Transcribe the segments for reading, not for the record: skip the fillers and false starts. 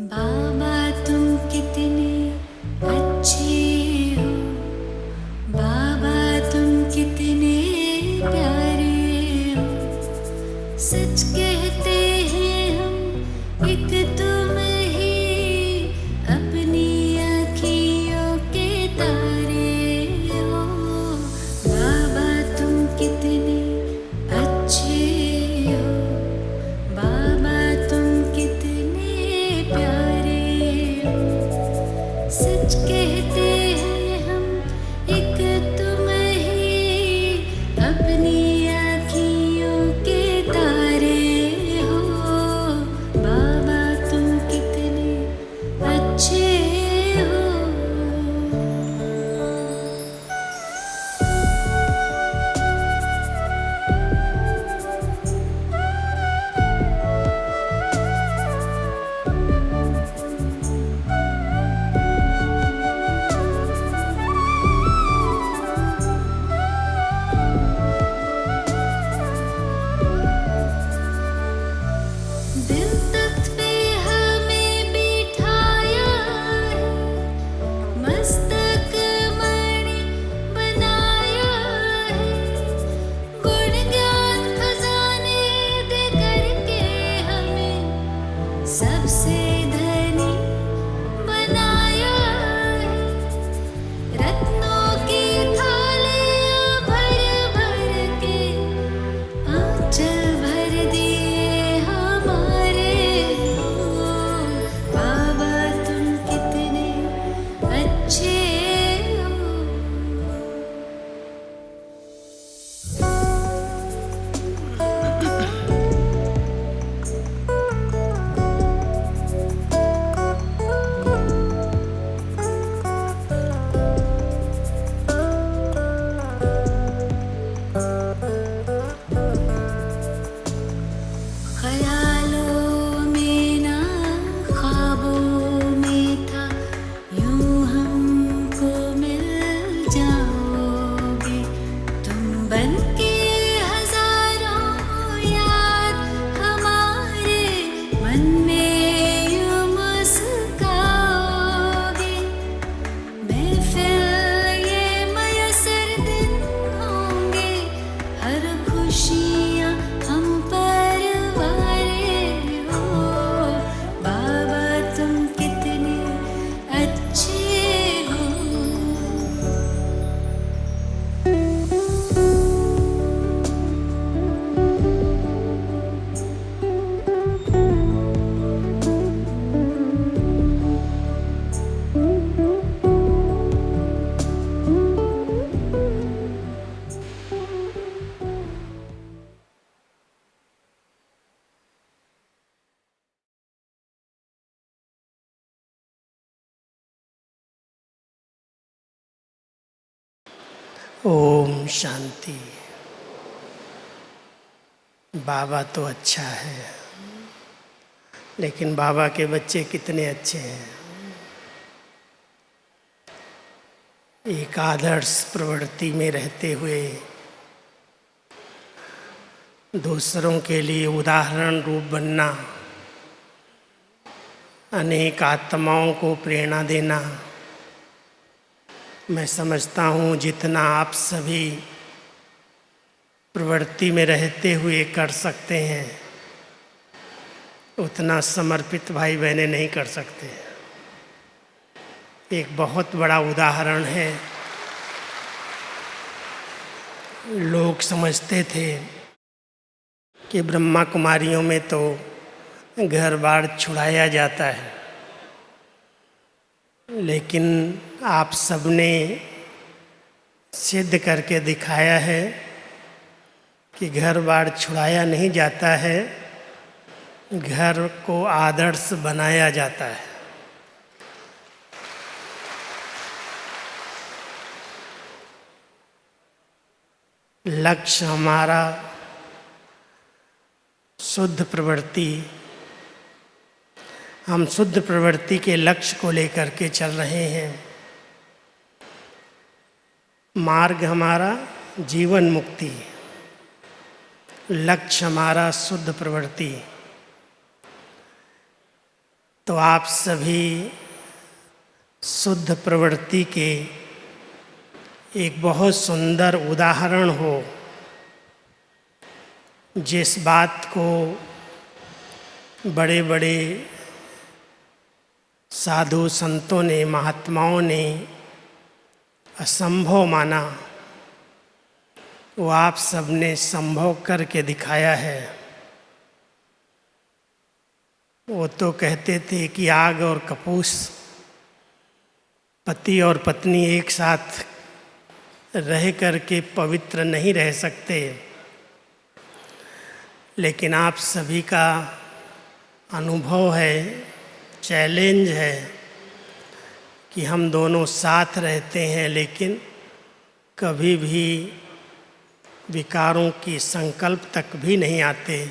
बाबा तुम कितने अच्छे हो, बाबा तुम कितने प्यारे हो। सच कहते हैं हम एक तुम ही अपनी आँखियों के तारे हो। बाबा तुम कितने अच्छे हो, बाबा तुम कितने प्यारे हो। सच कहते हैं हम एक तुम ही अपनी आँखियों के तारे हो। बाबा तुम कितने अच्छे हो। दिल तख्त पे हमें बिठाया है, मस्तक मणि बनाया है। गुण ज्ञान खजाने दे करके हमें सबसे धनी बनाया है। रत्नों की थालियां भर भर के आंचल भर दिए हमारे हो। बाबा तुम कितने अच्छे हो। ख्यालों में ना ख्वाबों में था, यूं हमको मिल जाओगे। तुम बनके हजारों याद हमारे मन में यूं मुस्काओगे। महफिल ये मयसर दिन होंगे, हर खुशियाँ हम पर वारे हो। बाबा तुम कितने अच्छे हो। ओम शांति। बाबा तो अच्छा है, लेकिन बाबा के बच्चे कितने अच्छे हैं। एक आदर्श प्रवृत्ति में रहते हुए दूसरों के लिए उदाहरण रूप बनना, अनेक आत्माओं को प्रेरणा देना, मैं समझता हूँ जितना आप सभी प्रवृत्ति में रहते हुए कर सकते हैं, उतना समर्पित भाई बहनें नहीं कर सकते। एक बहुत बड़ा उदाहरण है। लोग समझते थे कि ब्रह्मा कुमारियों में तो घर बार छुड़ाया जाता है, लेकिन आप सबने सिद्ध करके दिखाया है कि घर बार छुड़ाया नहीं जाता है, घर को आदर्श बनाया जाता है। लक्ष्य हमारा शुद्ध प्रवृत्ति, हम शुद्ध प्रवृत्ति के लक्ष्य को लेकर के चल रहे हैं। मार्ग हमारा जीवन मुक्ति, लक्ष्य हमारा शुद्ध प्रवृत्ति। तो आप सभी शुद्ध प्रवृत्ति के एक बहुत सुंदर उदाहरण हो। जिस बात को बड़े बड़े साधु संतों ने, महात्माओं ने असंभव माना, वो आप सबने संभव करके दिखाया है। वो तो कहते थे कि आग और कपूस, पति और पत्नी एक साथ रह करके पवित्र नहीं रह सकते, लेकिन आप सभी का अनुभव है, चैलेंज है कि हम दोनों साथ रहते हैं, लेकिन कभी भी विकारों की संकल्प तक भी नहीं आते।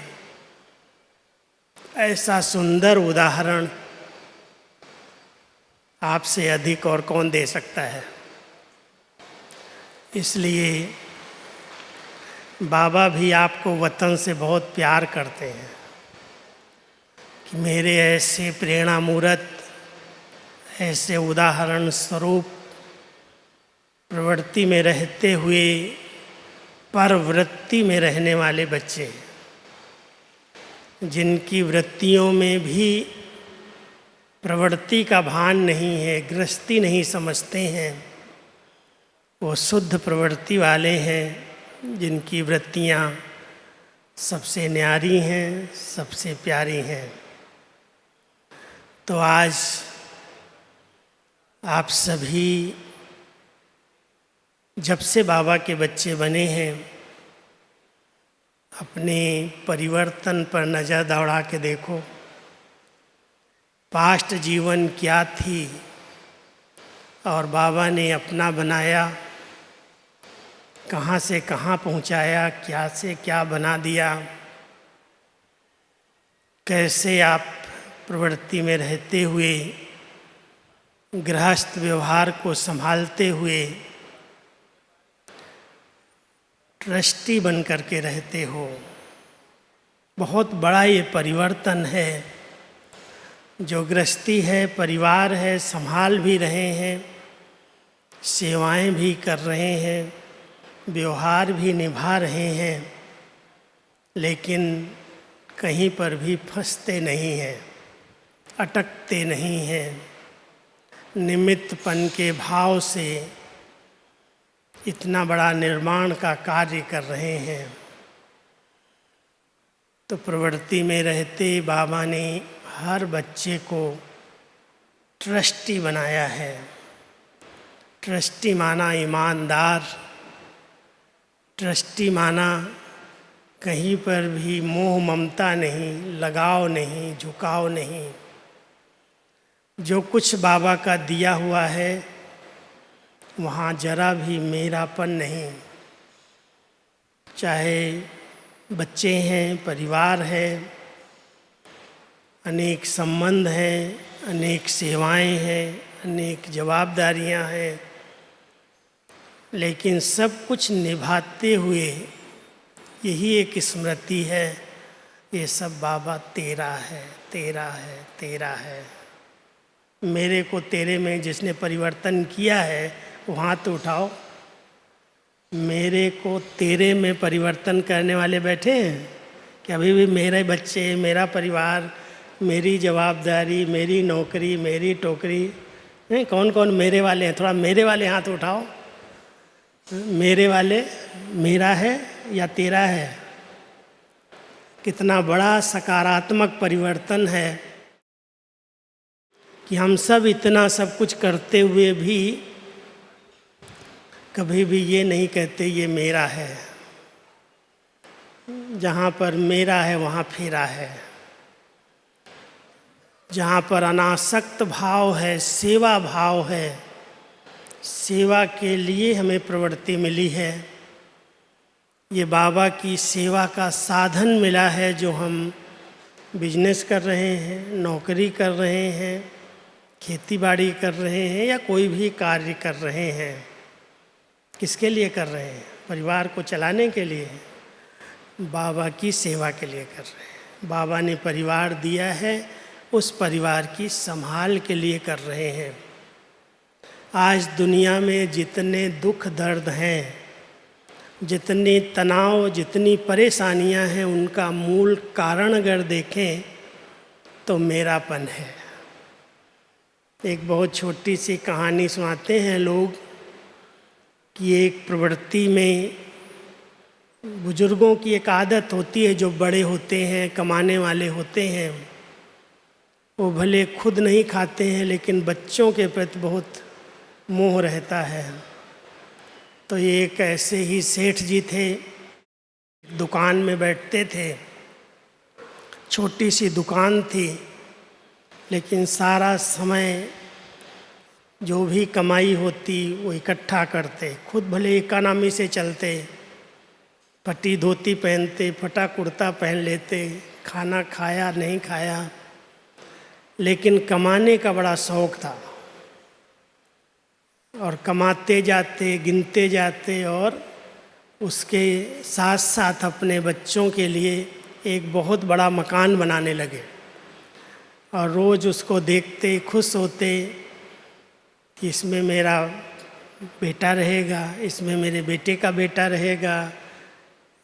ऐसा सुंदर उदाहरण आपसे अधिक और कौन दे सकता है। इसलिए बाबा भी आपको वतन से बहुत प्यार करते हैं कि मेरे ऐसे प्रेरणा मूर्त, ऐसे उदाहरण स्वरूप प्रवृत्ति में रहते हुए परवृत्ति में रहने वाले बच्चे, जिनकी वृत्तियों में भी प्रवृत्ति का भान नहीं है, गृहस्थी नहीं समझते हैं, वो शुद्ध प्रवृत्ति वाले हैं, जिनकी वृत्तियाँ सबसे न्यारी हैं, सबसे प्यारी हैं। तो आज आप सभी जब से बाबा के बच्चे बने हैं, अपने परिवर्तन पर नज़र दौड़ा के देखो। पास्ट जीवन क्या थी और बाबा ने अपना बनाया, कहाँ से कहाँ पहुँचाया, क्या से क्या बना दिया। कैसे आप प्रवृत्ति में रहते हुए, गृहस्थ व्यवहार को संभालते हुए ट्रस्टी बन करके रहते हो। बहुत बड़ा ये परिवर्तन है। जो गृहस्थी है, परिवार है, संभाल भी रहे हैं, सेवाएं भी कर रहे हैं, व्यवहार भी निभा रहे हैं, लेकिन कहीं पर भी फंसते नहीं हैं, अटकते नहीं हैं। निमित्तपन के भाव से इतना बड़ा निर्माण का कार्य कर रहे हैं। तो प्रवृत्ति में रहते बाबा ने हर बच्चे को ट्रस्टी बनाया है। ट्रस्टी माना ईमानदार, ट्रस्टी माना कहीं पर भी मोह ममता नहीं, लगाव नहीं, झुकाव नहीं। जो कुछ बाबा का दिया हुआ है वहाँ जरा भी मेरापन नहीं। चाहे बच्चे हैं, परिवार है, अनेक संबंध हैं, अनेक सेवाएं हैं, अनेक जवाबदारियां हैं, लेकिन सब कुछ निभाते हुए यही एक स्मृति है, ये सब बाबा तेरा है, तेरा है, तेरा है। मेरे को तेरे में जिसने परिवर्तन किया है वो हाथ उठाओ। मेरे को तेरे में परिवर्तन करने वाले बैठे हैं कि अभी भी मेरे बच्चे, मेरा परिवार, मेरी जवाबदारी, मेरी नौकरी, मेरी टोकरी। नहीं, कौन कौन मेरे वाले हैं? थोड़ा मेरे वाले हाथ उठाओ। मेरे वाले मेरा है या तेरा है? कितना बड़ा सकारात्मक परिवर्तन है कि हम सब इतना सब कुछ करते हुए भी कभी भी ये नहीं कहते ये मेरा है। जहाँ पर मेरा है वहाँ फेरा है। जहाँ पर अनासक्त भाव है, सेवा भाव है, सेवा के लिए हमें प्रवृत्ति मिली है। ये बाबा की सेवा का साधन मिला है। जो हम बिजनेस कर रहे हैं, नौकरी कर रहे हैं, खेती बाड़ी कर रहे हैं या कोई भी कार्य कर रहे हैं, किसके लिए कर रहे हैं? परिवार को चलाने के लिए, बाबा की सेवा के लिए कर रहे हैं। बाबा ने परिवार दिया है, उस परिवार की संभाल के लिए कर रहे हैं। आज दुनिया में जितने दुख दर्द हैं, जितने तनाव, जितनी परेशानियां हैं, उनका मूल कारण अगर देखें तो मेरापन है। एक बहुत छोटी सी कहानी सुनाते हैं लोग कि एक प्रवृत्ति में बुजुर्गों की एक आदत होती है, जो बड़े होते हैं, कमाने वाले होते हैं, वो भले खुद नहीं खाते हैं लेकिन बच्चों के प्रति बहुत मोह रहता है। तो ये एक ऐसे ही सेठ जी थे, दुकान में बैठते थे, छोटी सी दुकान थी, लेकिन सारा समय जो भी कमाई होती वो इकट्ठा करते। खुद भले इकोनॉमी से चलते, फटी धोती पहनते, फटा कुर्ता पहन लेते, खाना खाया नहीं खाया, लेकिन कमाने का बड़ा शौक़ था और कमाते जाते, गिनते जाते और उसके साथ साथ अपने बच्चों के लिए एक बहुत बड़ा मकान बनाने लगे। और रोज़ उसको देखते खुश होते कि इसमें मेरा बेटा रहेगा, इसमें मेरे बेटे का बेटा रहेगा,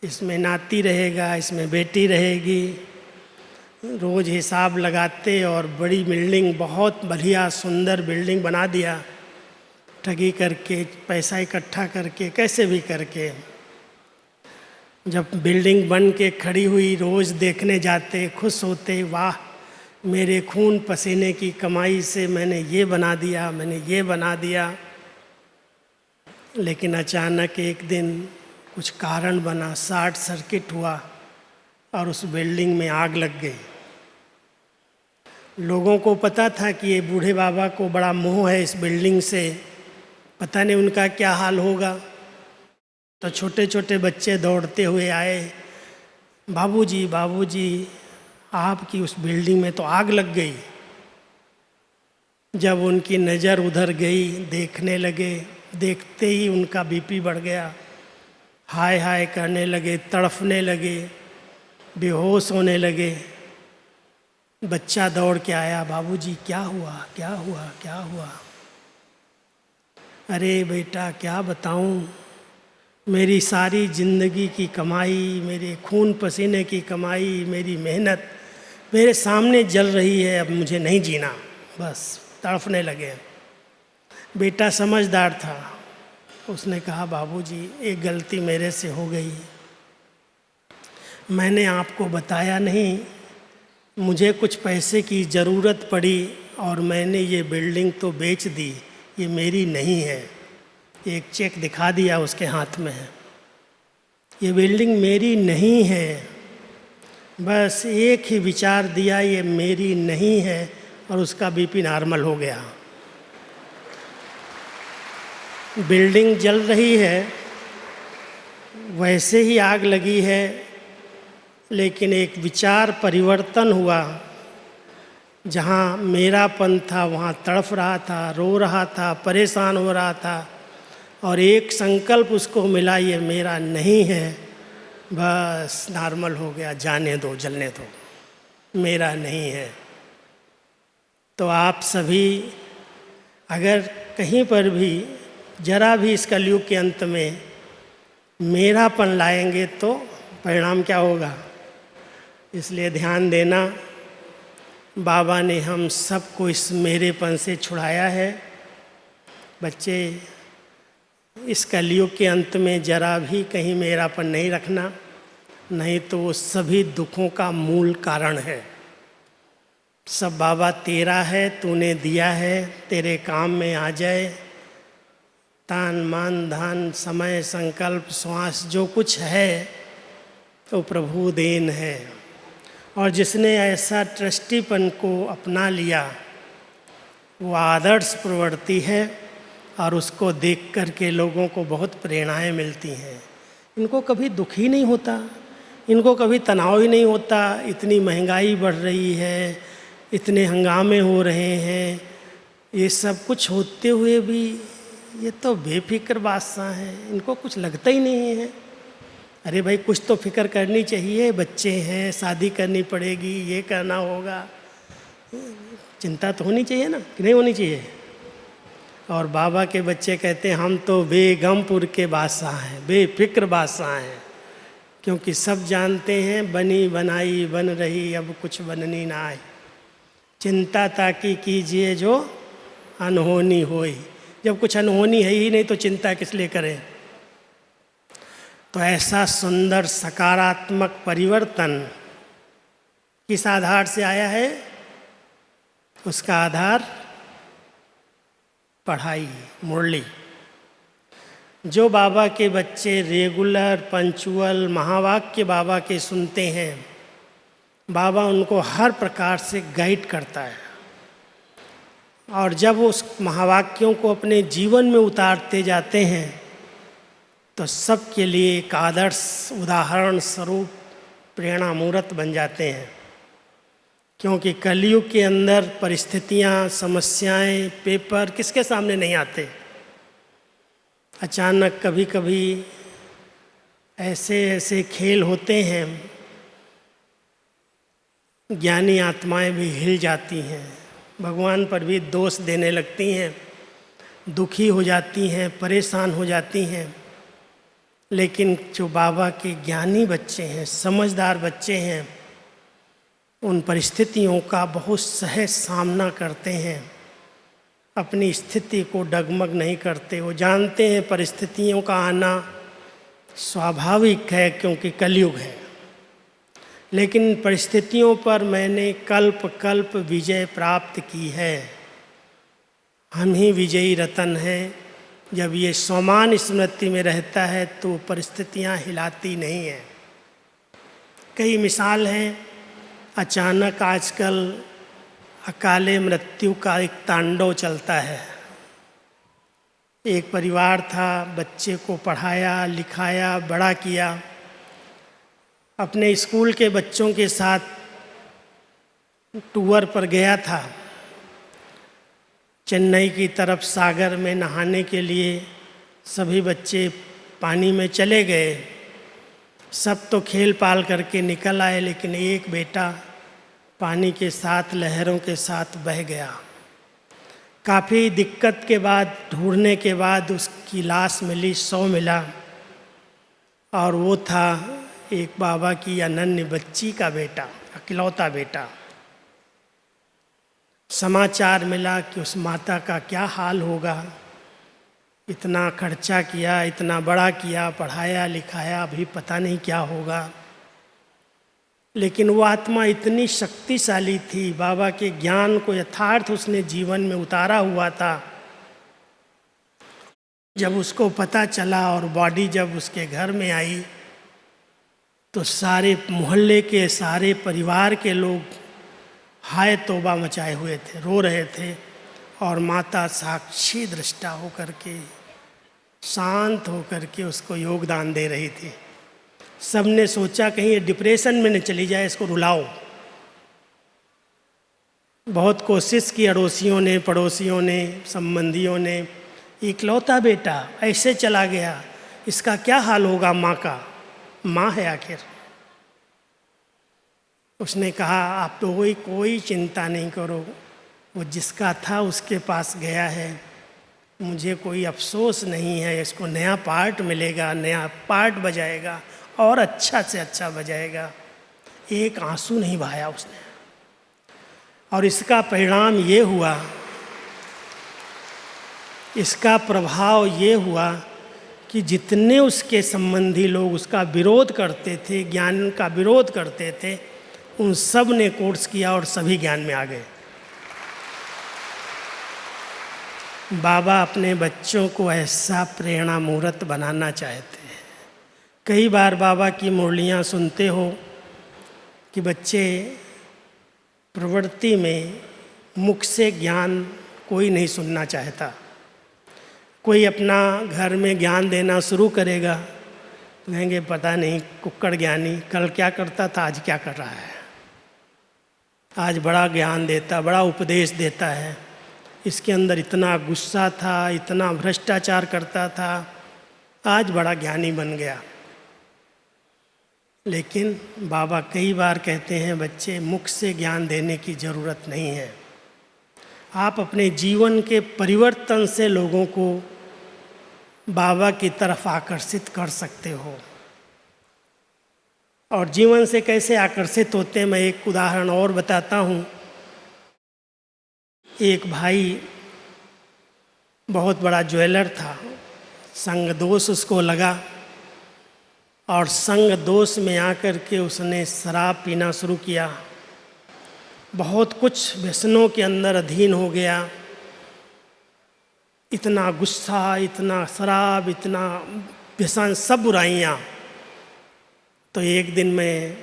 इसमें नाती रहेगा, इसमें बेटी रहेगी। रोज़ हिसाब लगाते और बड़ी बिल्डिंग, बहुत बढ़िया सुंदर बिल्डिंग बना दिया, ठगी करके, पैसा इकट्ठा करके, कैसे भी करके। जब बिल्डिंग बन के खड़ी हुई, रोज़ देखने जाते, खुश होते, वाह मेरे खून पसीने की कमाई से मैंने ये बना दिया, मैंने ये बना दिया। लेकिन अचानक एक दिन कुछ कारण बना, शॉर्ट सर्किट हुआ और उस बिल्डिंग में आग लग गई। लोगों को पता था कि ये बूढ़े बाबा को बड़ा मोह है इस बिल्डिंग से, पता नहीं उनका क्या हाल होगा। तो छोटे छोटे बच्चे दौड़ते हुए आए, बाबूजी बाबूजी आपकी उस बिल्डिंग में तो आग लग गई। जब उनकी नज़र उधर गई, देखने लगे, देखते ही उनका बीपी बढ़ गया, हाय हाय करने लगे, तड़फने लगे, बेहोश होने लगे। बच्चा दौड़ के आया, बाबूजी क्या हुआ क्या हुआ क्या हुआ? अरे बेटा क्या बताऊं, मेरी सारी ज़िंदगी की कमाई, मेरे खून पसीने की कमाई, मेरी मेहनत मेरे सामने जल रही है, अब मुझे नहीं जीना। बस तड़फने लगे। बेटा समझदार था, उसने कहा बाबूजी एक गलती मेरे से हो गई, मैंने आपको बताया नहीं, मुझे कुछ पैसे की ज़रूरत पड़ी और मैंने ये बिल्डिंग तो बेच दी, ये मेरी नहीं है। एक चेक दिखा दिया उसके हाथ में, ये बिल्डिंग मेरी नहीं है। बस एक ही विचार दिया, ये मेरी नहीं है, और उसका बीपी नॉर्मल हो गया। बिल्डिंग जल रही है, वैसे ही आग लगी है, लेकिन एक विचार परिवर्तन हुआ। जहाँ मेरापन था वहाँ तड़फ रहा था, रो रहा था, परेशान हो रहा था, और एक संकल्प उसको मिला, ये मेरा नहीं है, बस नॉर्मल हो गया, जाने दो, जलने दो, मेरा नहीं है। तो आप सभी अगर कहीं पर भी जरा भी इस कलयुग के अंत में मेरापन लाएंगे तो परिणाम क्या होगा? इसलिए ध्यान देना, बाबा ने हम सबको इस मेरेपन से छुड़ाया है। बच्चे इस कलयुग के अंत में जरा भी कहीं मेरापन नहीं रखना, नहीं तो वो सभी दुखों का मूल कारण है। सब बाबा तेरा है, तूने दिया है, तेरे काम में आ जाए। तान मान धान समय संकल्प श्वास जो कुछ है तो प्रभु देन है। और जिसने ऐसा ट्रस्टीपन को अपना लिया वो आदर्श प्रवृत्ति है, और उसको देख कर के लोगों को बहुत प्रेरणाएं मिलती हैं। इनको कभी दुख ही नहीं होता, इनको कभी तनाव ही नहीं होता। इतनी महंगाई बढ़ रही है, इतने हंगामे हो रहे हैं, ये सब कुछ होते हुए भी ये तो बेफिक्र बादशाह हैं, इनको कुछ लगता ही नहीं है। अरे भाई कुछ तो फिक्र करनी चाहिए, बच्चे हैं, शादी करनी पड़ेगी, ये करना होगा, चिंता तो होनी चाहिए ना, कि नहीं होनी चाहिए। और बाबा के बच्चे कहते हैं हम तो बेगमपुर के बादशाह हैं, बेफिक्र बादशाह हैं, क्योंकि सब जानते हैं बनी बनाई बन रही अब कुछ बननी ना आए। चिंता ताकि कीजिए जो अनहोनी होई। जब कुछ अनहोनी है ही नहीं तो चिंता किस लिए करें। तो ऐसा सुंदर सकारात्मक परिवर्तन किस आधार से आया है? उसका आधार पढ़ाई, मुरली। जो बाबा के बच्चे रेगुलर पंचुअल महावाक्य बाबा के सुनते हैं, बाबा उनको हर प्रकार से गाइड करता है। और जब उस महावाक्यों को अपने जीवन में उतारते जाते हैं तो सबके लिए एक आदर्श उदाहरण स्वरूप प्रेरणा मूर्त बन जाते हैं। क्योंकि कलयुग के अंदर परिस्थितियाँ, समस्याएं, पेपर किसके सामने नहीं आते। अचानक कभी कभी ऐसे ऐसे खेल होते हैं, ज्ञानी आत्माएं भी हिल जाती हैं, भगवान पर भी दोष देने लगती हैं, दुखी हो जाती हैं, परेशान हो जाती हैं। लेकिन जो बाबा के ज्ञानी बच्चे हैं, समझदार बच्चे हैं, उन परिस्थितियों का बहुत सहज सामना करते हैं, अपनी स्थिति को डगमग नहीं करते। वो जानते हैं परिस्थितियों का आना स्वाभाविक है क्योंकि कलयुग है, लेकिन परिस्थितियों पर मैंने कल्प कल्प विजय प्राप्त की है। हम ही विजयी रतन हैं। जब ये समान स्मृति में रहता है तो परिस्थितियाँ हिलाती नहीं हैं। कई मिसाल हैं। अचानक आजकल अकाले मृत्यु का एक तांडव चलता है। एक परिवार था, बच्चे को पढ़ाया लिखाया बड़ा किया, अपने स्कूल के बच्चों के साथ टूर पर गया था चेन्नई की तरफ। सागर में नहाने के लिए सभी बच्चे पानी में चले गए। सब तो खेल पाल करके निकल आए, लेकिन एक बेटा पानी के साथ लहरों के साथ बह गया। काफ़ी दिक्कत के बाद, ढूंढने के बाद उसकी लाश मिली, शव मिला, और वो था एक बाबा की अनन्य बच्ची का बेटा, इकलौता बेटा। समाचार मिला कि उस माता का क्या हाल होगा। इतना खर्चा किया, इतना बड़ा किया, पढ़ाया लिखाया, अभी पता नहीं क्या होगा। लेकिन वो आत्मा इतनी शक्तिशाली थी, बाबा के ज्ञान को यथार्थ उसने जीवन में उतारा हुआ था। जब उसको पता चला और बॉडी जब उसके घर में आई तो सारे मोहल्ले के, सारे परिवार के लोग हाय तौबा मचाए हुए थे, रो रहे थे। और माता साक्षी दृष्टा होकर के, शांत होकर के उसको योगदान दे रही थी। सबने सोचा कहीं ये डिप्रेशन में न चली जाए, इसको रुलाओ। बहुत कोशिश की अड़ोसियों ने, पड़ोसियों ने, संबंधियों ने। इकलौता बेटा ऐसे चला गया, इसका क्या हाल होगा माँ का, माँ है आखिर। उसने कहा आप तो कोई चिंता नहीं करो, वो जिसका था उसके पास गया है, मुझे कोई अफसोस नहीं है। इसको नया पार्ट मिलेगा, नया पार्ट बजाएगा और अच्छा से अच्छा बजाएगा। एक आंसू नहीं बहाया उसने। और इसका परिणाम ये हुआ, इसका प्रभाव ये हुआ कि जितने उसके संबंधी लोग उसका विरोध करते थे, ज्ञान का विरोध करते थे, उन सब ने कोर्स किया और सभी ज्ञान में आ गए। बाबा अपने बच्चों को ऐसा प्रेरणा मूर्त बनाना चाहते हैं। कई बार बाबा की मुरलियाँ सुनते हो कि बच्चे प्रवृत्ति में मुख से ज्ञान कोई नहीं सुनना चाहता। कोई अपना घर में ज्ञान देना शुरू करेगा, कहेंगे पता नहीं कुक्कड़ ज्ञानी कल क्या करता था, आज क्या कर रहा है। आज बड़ा ज्ञान देता, बड़ा उपदेश देता है, इसके अंदर इतना गुस्सा था, इतना भ्रष्टाचार करता था, आज बड़ा ज्ञानी बन गया। लेकिन बाबा कई बार कहते हैं, बच्चे मुख से ज्ञान देने की ज़रूरत नहीं है, आप अपने जीवन के परिवर्तन से लोगों को बाबा की तरफ आकर्षित कर सकते हो। और जीवन से कैसे आकर्षित होते हैं, मैं एक उदाहरण और बताता हूँ। एक भाई बहुत बड़ा ज्वेलर था, संग दोष उसको लगा और संग दोष में आकर के उसने शराब पीना शुरू किया। बहुत कुछ व्यसनों के अंदर अधीन हो गया। इतना गुस्सा, इतना शराब, इतना व्यसन, सब बुराइयाँ। तो एक दिन मैं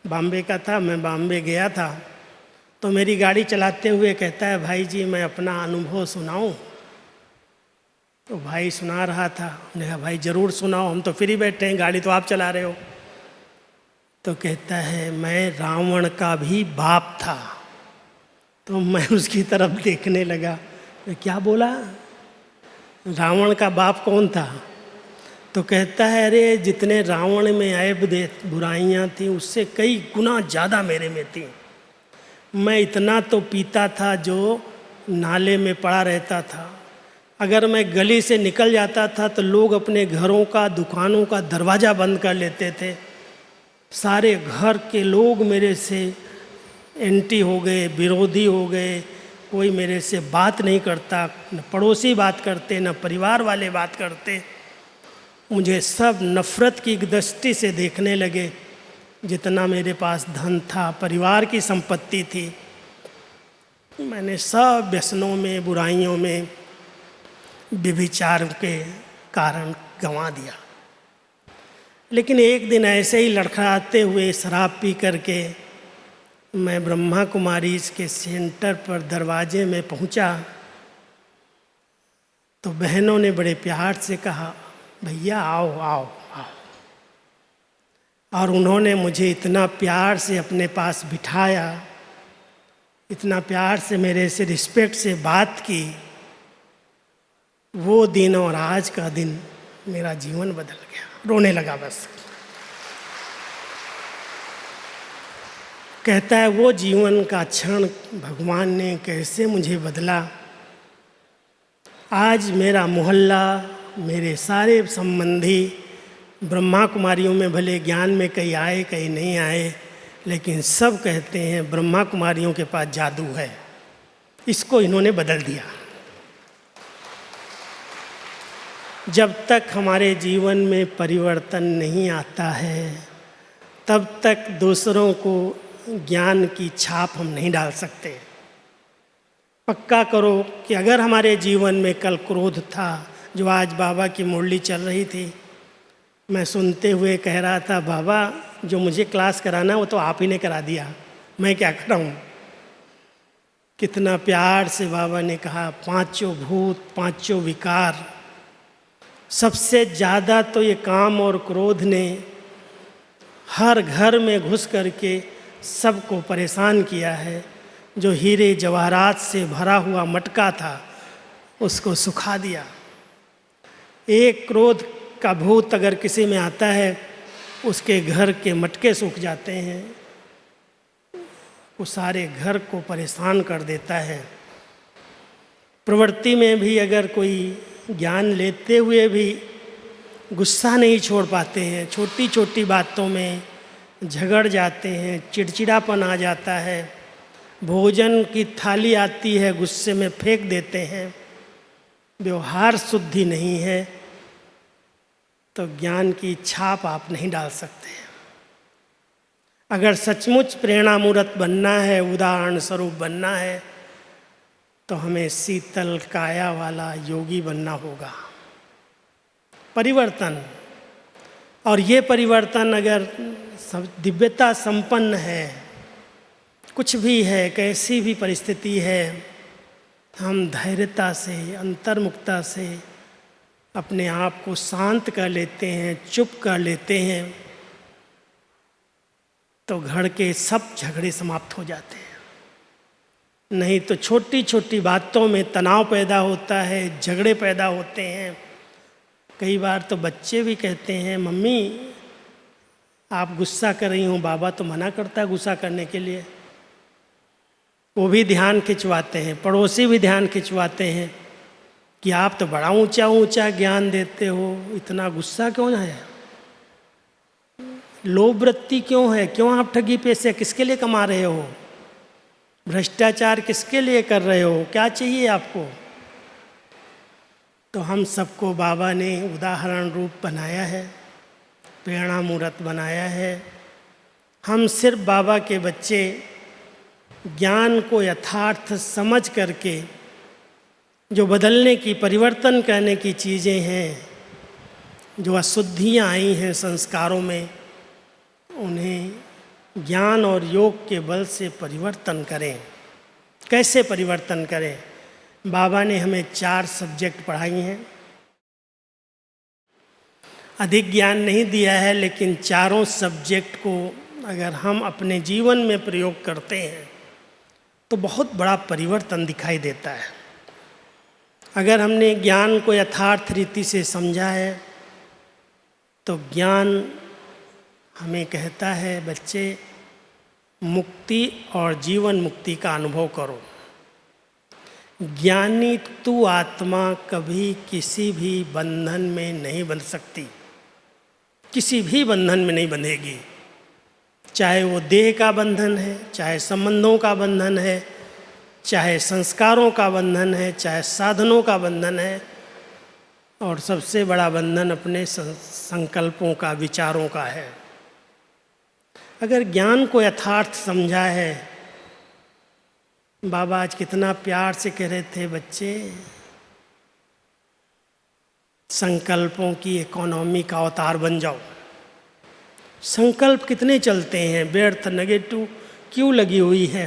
बॉम्बे का था, मैं बॉम्बे गया था, तो मेरी गाड़ी चलाते हुए कहता है, भाई जी मैं अपना अनुभव सुनाऊं? तो भाई सुना रहा था। मैंने कहा भाई ज़रूर सुनाओ, हम तो फ्री बैठे हैं, गाड़ी तो आप चला रहे हो। तो कहता है, मैं रावण का भी बाप था। तो मैं उसकी तरफ देखने लगा, क्या बोला? रावण का बाप कौन था? तो कहता है, अरे जितने रावण में ऐब दे बुराइयाँ थी, उससे कई गुना ज़्यादा मेरे में थी। मैं इतना तो पीता था जो नाले में पड़ा रहता था। अगर मैं गली से निकल जाता था तो लोग अपने घरों का, दुकानों का दरवाज़ा बंद कर लेते थे। सारे घर के लोग मेरे से एंटी हो गए, विरोधी हो गए। कोई मेरे से बात नहीं करता, न पड़ोसी बात करते, न परिवार वाले बात करते। मुझे सब नफ़रत की दृष्टि से देखने लगे। जितना मेरे पास धन था, परिवार की संपत्ति थी, मैंने सब व्यसनों में, बुराइयों में, व्यभिचार के कारण गंवा दिया। लेकिन एक दिन ऐसे ही लड़खड़ाते हुए शराब पी करके मैं ब्रह्मा कुमारी के सेंटर पर दरवाजे में पहुंचा, तो बहनों ने बड़े प्यार से कहा, भैया आओ आओ आओ। और उन्होंने मुझे इतना प्यार से अपने पास बिठाया, इतना प्यार से मेरे से रिस्पेक्ट से बात की। वो दिन और आज का दिन मेरा जीवन बदल गया। रोने लगा बस। कहता है, वो जीवन का क्षण भगवान ने कैसे मुझे बदला। आज मेरा मोहल्ला, मेरे सारे संबंधी ब्रह्मा कुमारियों में भले ज्ञान में कई आए कई नहीं आए, लेकिन सब कहते हैं ब्रह्मा कुमारियों के पास जादू है, इसको इन्होंने बदल दिया। जब तक हमारे जीवन में परिवर्तन नहीं आता है, तब तक दूसरों को ज्ञान की छाप हम नहीं डाल सकते। पक्का करो कि अगर हमारे जीवन में कल क्रोध था, जो आज बाबा की मुरली चल रही थी, मैं सुनते हुए कह रहा था, बाबा जो मुझे क्लास कराना वो तो आप ही ने करा दिया, मैं क्या कराऊं। कितना प्यार से बाबा ने कहा, पांचों भूत, पांचों विकार। सबसे ज़्यादा तो ये काम और क्रोध ने हर घर में घुस करके सबको परेशान किया है। जो हीरे जवाहरात से भरा हुआ मटका था, उसको सुखा दिया। एक क्रोध का भूत अगर किसी में आता है, उसके घर के मटके सूख जाते हैं, वो सारे घर को परेशान कर देता है। प्रवृत्ति में भी अगर कोई ज्ञान लेते हुए भी गुस्सा नहीं छोड़ पाते हैं, छोटी छोटी बातों में झगड़ जाते हैं, चिड़चिड़ापन आ जाता है, भोजन की थाली आती है गुस्से में फेंक देते हैं, व्यवहार शुद्धि नहीं है, तो ज्ञान की छाप आप नहीं डाल सकते। अगर सचमुच प्रेरणामूर्त बनना है, उदाहरण स्वरूप बनना है, तो हमें शीतल काया वाला योगी बनना होगा। परिवर्तन, और ये परिवर्तन अगर दिव्यता संपन्न है, कुछ भी है, कैसी भी परिस्थिति है, हम धैर्यता से, अंतर्मुखता से अपने आप को शांत कर लेते हैं, चुप कर लेते हैं, तो घर के सब झगड़े समाप्त हो जाते हैं। नहीं तो छोटी छोटी बातों में तनाव पैदा होता है, झगड़े पैदा होते हैं। कई बार तो बच्चे भी कहते हैं, मम्मी आप गुस्सा कर रही हो, बाबा तो मना करता है गुस्सा करने के लिए। वो भी ध्यान खिंचवाते हैं, पड़ोसी भी ध्यान खिंचवाते हैं कि आप तो बड़ा ऊंचा ऊंचा ज्ञान देते हो, इतना गुस्सा क्यों है, लोभ वृत्ति क्यों है, क्यों आप ठगी पैसे किसके लिए कमा रहे हो, भ्रष्टाचार किसके लिए कर रहे हो, क्या चाहिए आपको। तो हम सबको बाबा ने उदाहरण रूप बनाया है, प्रेरणा मूर्त बनाया है। हम सिर्फ बाबा के बच्चे ज्ञान को यथार्थ समझ करके जो बदलने की, परिवर्तन करने की चीज़ें हैं, जो अशुद्धियाँ आई हैं संस्कारों में, उन्हें ज्ञान और योग के बल से परिवर्तन करें। कैसे परिवर्तन करें? बाबा ने हमें 4 सब्जेक्ट पढ़ाई हैं। अधिक ज्ञान नहीं दिया है, लेकिन चारों सब्जेक्ट को अगर हम अपने जीवन में प्रयोग करते हैं तो बहुत बड़ा परिवर्तन दिखाई देता है। अगर हमने ज्ञान को यथार्थ रीति से समझा है तो ज्ञान हमें कहता है, बच्चे मुक्ति और जीवन मुक्ति का अनुभव करो। ज्ञानी तू आत्मा कभी किसी भी बंधन में नहीं बंध सकती, किसी भी बंधन में नहीं बंधेगी, चाहे वो देह का बंधन है, चाहे संबंधों का बंधन है, चाहे संस्कारों का बंधन है, चाहे साधनों का बंधन है, और सबसे बड़ा बंधन अपने संकल्पों का, विचारों का है। अगर ज्ञान को यथार्थ समझा है, बाबा आज कितना प्यार से कह रहे थे, बच्चे संकल्पों की इकोनॉमी का अवतार बन जाओ। संकल्प कितने चलते हैं, व्यर्थ नेगेटिव क्यों लगी हुई है?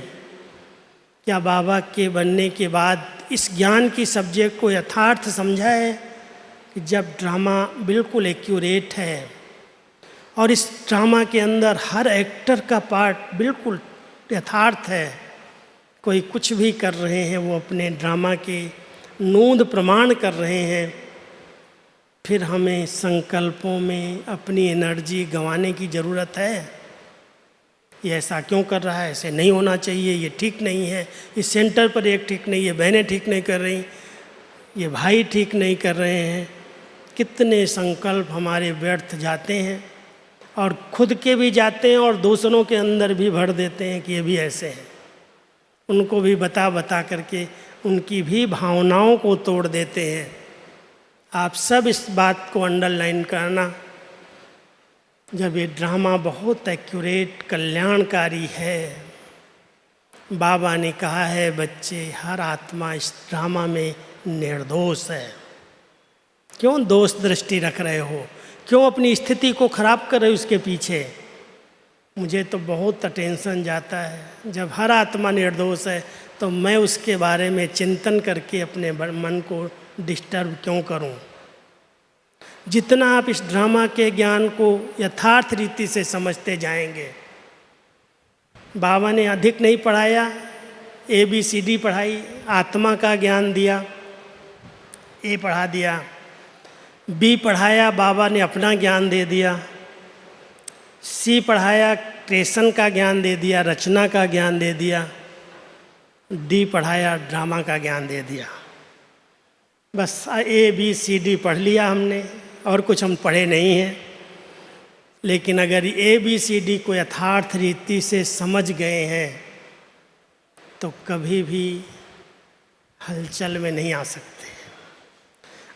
क्या बाबा के बनने के बाद इस ज्ञान की सब्जेक्ट को यथार्थ समझा है कि जब ड्रामा बिल्कुल एक्यूरेट है और इस ड्रामा के अंदर हर एक्टर का पार्ट बिल्कुल यथार्थ है, कोई कुछ भी कर रहे हैं, वो अपने ड्रामा के नूंद प्रमाण कर रहे हैं, फिर हमें संकल्पों में अपनी एनर्जी गंवाने की ज़रूरत है? ये ऐसा क्यों कर रहा है, ऐसे नहीं होना चाहिए, ये ठीक नहीं है, इस सेंटर पर एक ठीक नहीं है, बहनें ठीक नहीं कर रही, ये भाई ठीक नहीं कर रहे हैं। कितने संकल्प हमारे व्यर्थ जाते हैं, और खुद के भी जाते हैं और दूसरों के अंदर भी भर देते हैं कि ये भी ऐसे हैं। उनको भी बता बता करके उनकी भी भावनाओं को तोड़ देते हैं। आप सब इस बात को अंडरलाइन करना, जब ये ड्रामा बहुत एक्यूरेट कल्याणकारी है, बाबा ने कहा है, बच्चे हर आत्मा इस ड्रामा में निर्दोष है। क्यों दोष दृष्टि रख रहे हो, क्यों अपनी स्थिति को खराब कर रहे हो उसके पीछे? मुझे तो बहुत टेंशन जाता है जब हर आत्मा निर्दोष है, तो मैं उसके बारे में चिंतन करके अपने मन को डिस्टर्ब क्यों करूं? जितना आप इस ड्रामा के ज्ञान को यथार्थ रीति से समझते जाएंगे, बाबा ने अधिक नहीं पढ़ाया, ABCD पढ़ाई, आत्मा का ज्ञान दिया, A पढ़ा दिया, B पढ़ाया, बाबा ने अपना ज्ञान दे दिया, C पढ़ाया, क्रिएशन का ज्ञान दे दिया, रचना का ज्ञान दे दिया, D पढ़ाया, ड्रामा का ज्ञान दे दिया। बस ABCD पढ़ लिया हमने, और कुछ हम पढ़े नहीं हैं। लेकिन अगर ABCD को यथार्थ रीति से समझ गए हैं तो कभी भी हलचल में नहीं आ सकते।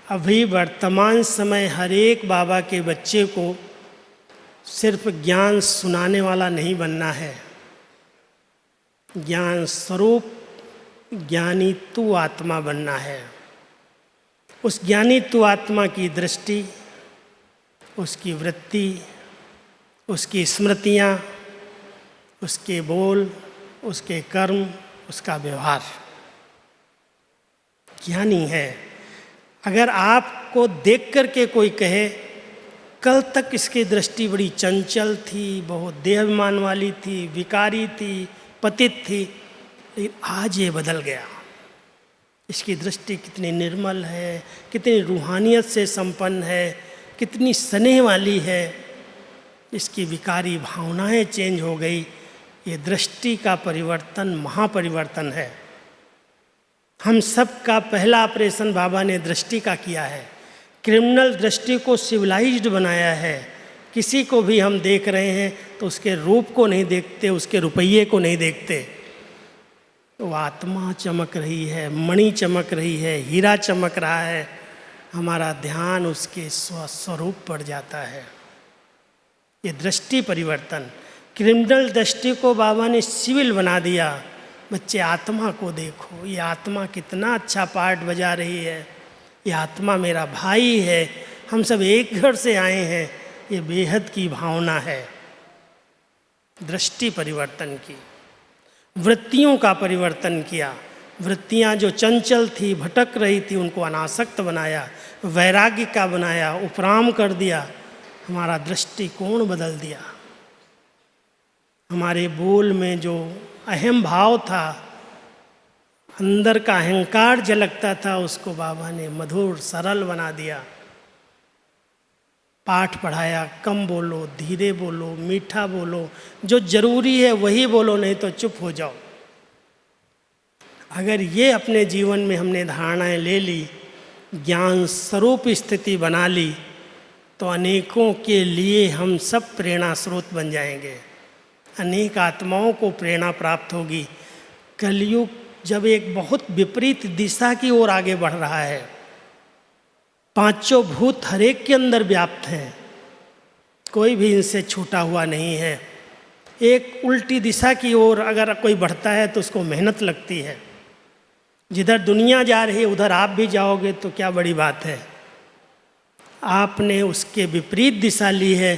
अभी वर्तमान समय हर एक बाबा के बच्चे को सिर्फ ज्ञान सुनाने वाला नहीं बनना है, ज्ञान स्वरूप ज्ञानी तू आत्मा बनना है। उस ज्ञानी तू आत्मा की दृष्टि, उसकी वृत्ति, उसकी स्मृतियाँ, उसके बोल, उसके कर्म, उसका व्यवहार ज्ञानी है। अगर आपको देख कर के कोई कहे कल तक इसकी दृष्टि बड़ी चंचल थी, बहुत देहाभिमान वाली थी, विकारी थी, पतित थी, लेकिन आज ये बदल गया, इसकी दृष्टि कितनी निर्मल है, कितनी रूहानियत से संपन्न है, कितनी स्नेह वाली है, इसकी विकारी भावनाएं चेंज हो गई। ये दृष्टि का परिवर्तन महापरिवर्तन है। हम सब का पहला ऑपरेशन बाबा ने दृष्टि का किया है। क्रिमिनल दृष्टि को सिविलाइज्ड बनाया है। किसी को भी हम देख रहे हैं तो उसके रूप को नहीं देखते, उसके रुपये को नहीं देखते। वो आत्मा चमक रही है, मणि चमक रही है, हीरा चमक रहा है, हमारा ध्यान उसके स्वरूप पर जाता है। ये दृष्टि परिवर्तन। क्रिमिनल दृष्टि को बाबा ने सिविल बना दिया। बच्चे आत्मा को देखो, ये आत्मा कितना अच्छा पार्ट बजा रही है, ये आत्मा मेरा भाई है, हम सब एक घर से आए हैं, ये बेहद की भावना है। दृष्टि परिवर्तन की। वृत्तियों का परिवर्तन किया। वृत्तियां जो चंचल थी, भटक रही थी, उनको अनासक्त बनाया, वैराग्य का बनाया, उपराम कर दिया। हमारा दृष्टिकोण बदल दिया। हमारे बोल में जो अहम भाव था, अंदर का अहंकार झलकता था, उसको बाबा ने मधुर सरल बना दिया। पाठ पढ़ाया, कम बोलो, धीरे बोलो, मीठा बोलो, जो जरूरी है वही बोलो, नहीं तो चुप हो जाओ। अगर ये अपने जीवन में हमने धारणाएं ले ली, ज्ञान स्वरूप स्थिति बना ली, तो अनेकों के लिए हम सब प्रेरणा स्रोत बन जाएंगे। अनेक आत्माओं को प्रेरणा प्राप्त होगी। कलयुग जब एक बहुत विपरीत दिशा की ओर आगे बढ़ रहा है, पांचों भूत हरेक के अंदर व्याप्त हैं, कोई भी इनसे छूटा हुआ नहीं है। एक उल्टी दिशा की ओर अगर कोई बढ़ता है तो उसको मेहनत लगती है। जिधर दुनिया जा रही है उधर आप भी जाओगे तो क्या बड़ी बात है। आपने उसके विपरीत दिशा ली है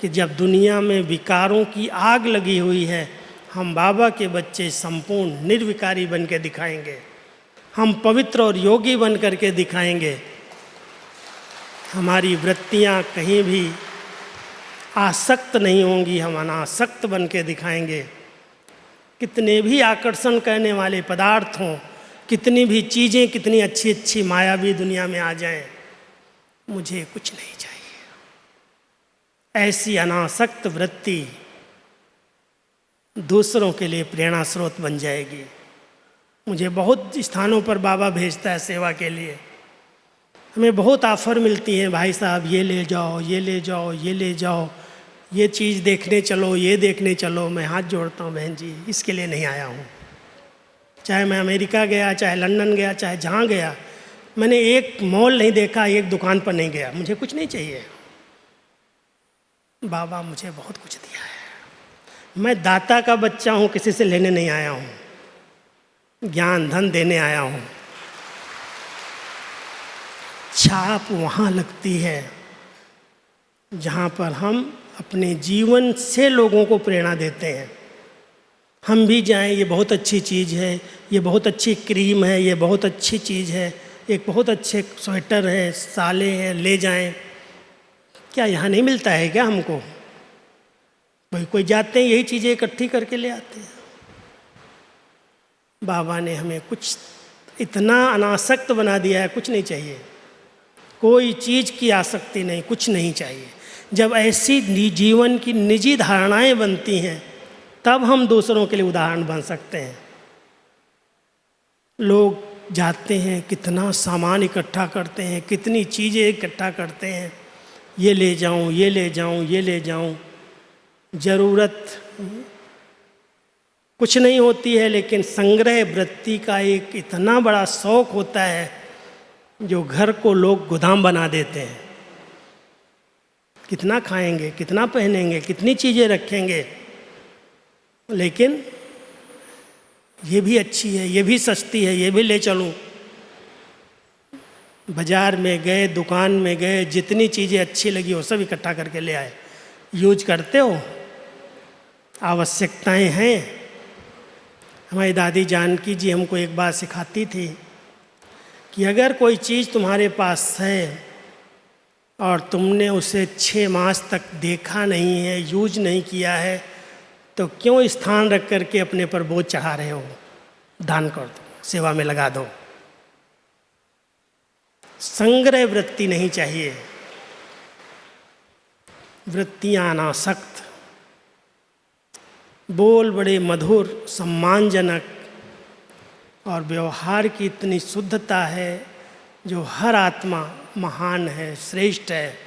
कि जब दुनिया में विकारों की आग लगी हुई है, हम बाबा के बच्चे संपूर्ण निर्विकारी बन के दिखाएंगे। हम पवित्र और योगी बन करके दिखाएंगे। हमारी वृत्तियाँ कहीं भी आसक्त नहीं होंगी, हम अनासक्त बन के दिखाएंगे। कितने भी आकर्षण करने वाले पदार्थ हों, कितनी भी चीज़ें, कितनी अच्छी अच्छी मायावी दुनिया में आ जाएं, मुझे कुछ नहीं चाहिए। ऐसी अनासक्त वृत्ति दूसरों के लिए प्रेरणा स्रोत बन जाएगी। मुझे बहुत स्थानों पर बाबा भेजता है सेवा के लिए। हमें बहुत ऑफ़र मिलती हैं, भाई साहब ये ले जाओ, ये ले जाओ, ये ले जाओ, ये चीज़ देखने चलो, ये देखने चलो। मैं हाथ जोड़ता हूँ, बहन जी इसके लिए नहीं आया हूँ। चाहे मैं अमेरिका गया, चाहे लंदन गया, चाहे जहाँ गया, मैंने एक मॉल नहीं देखा, एक दुकान पर नहीं गया। मुझे कुछ नहीं चाहिए। बाबा मुझे बहुत कुछ दिया है। मैं दाता का बच्चा हूँ, किसी से लेने नहीं आया हूँ, ज्ञान धन देने आया हूँ। छाप वहाँ लगती है जहाँ पर हम अपने जीवन से लोगों को प्रेरणा देते हैं। हम भी जाएं, ये बहुत अच्छी चीज़ है, ये बहुत अच्छी क्रीम है, ये बहुत अच्छी चीज़ है, एक बहुत अच्छे स्वेटर है, साले हैं, ले जाएं। क्या यहाँ नहीं मिलता है क्या हमको? कोई जाते हैं यही चीज़ें इकट्ठी करके ले आते हैं। बाबा ने हमें कुछ इतना अनासक्त बना दिया है, कुछ नहीं चाहिए, कोई चीज़ की आसक्ति नहीं, कुछ नहीं चाहिए। जब ऐसी जीवन की निजी धारणाएं बनती हैं, तब हम दूसरों के लिए उदाहरण बन सकते हैं। लोग जाते हैं, कितना सामान इकट्ठा करते हैं, कितनी चीज़ें इकट्ठा करते हैं, ये ले जाऊं, ये ले जाऊं, ये ले जाऊं। ज़रूरत कुछ नहीं होती है, लेकिन संग्रह वृत्ति का एक इतना बड़ा शौक होता है जो घर को लोग गोदाम बना देते हैं। कितना खाएंगे, कितना पहनेंगे, कितनी चीज़ें रखेंगे, लेकिन ये भी अच्छी है, ये भी सस्ती है, ये भी ले चलूं। बाज़ार में गए, दुकान में गए, जितनी चीज़ें अच्छी लगी वो सब इकट्ठा करके ले आए। यूज करते हो? आवश्यकताएं हैं। हमारी दादी जानकी जी हमको एक बात सिखाती थी कि अगर कोई चीज़ तुम्हारे पास है और तुमने उसे 6 मास तक देखा नहीं है, यूज नहीं किया है, तो क्यों स्थान रख करके अपने पर बोझ चढ़ा रहे हो? दान कर दो, सेवा में लगा दो। संग्रह वृत्ति नहीं चाहिए। वृत्तियाँ अनासक्त, बोल बड़े मधुर सम्मानजनक, और व्यवहार की इतनी शुद्धता है जो हर आत्मा महान है, श्रेष्ठ है,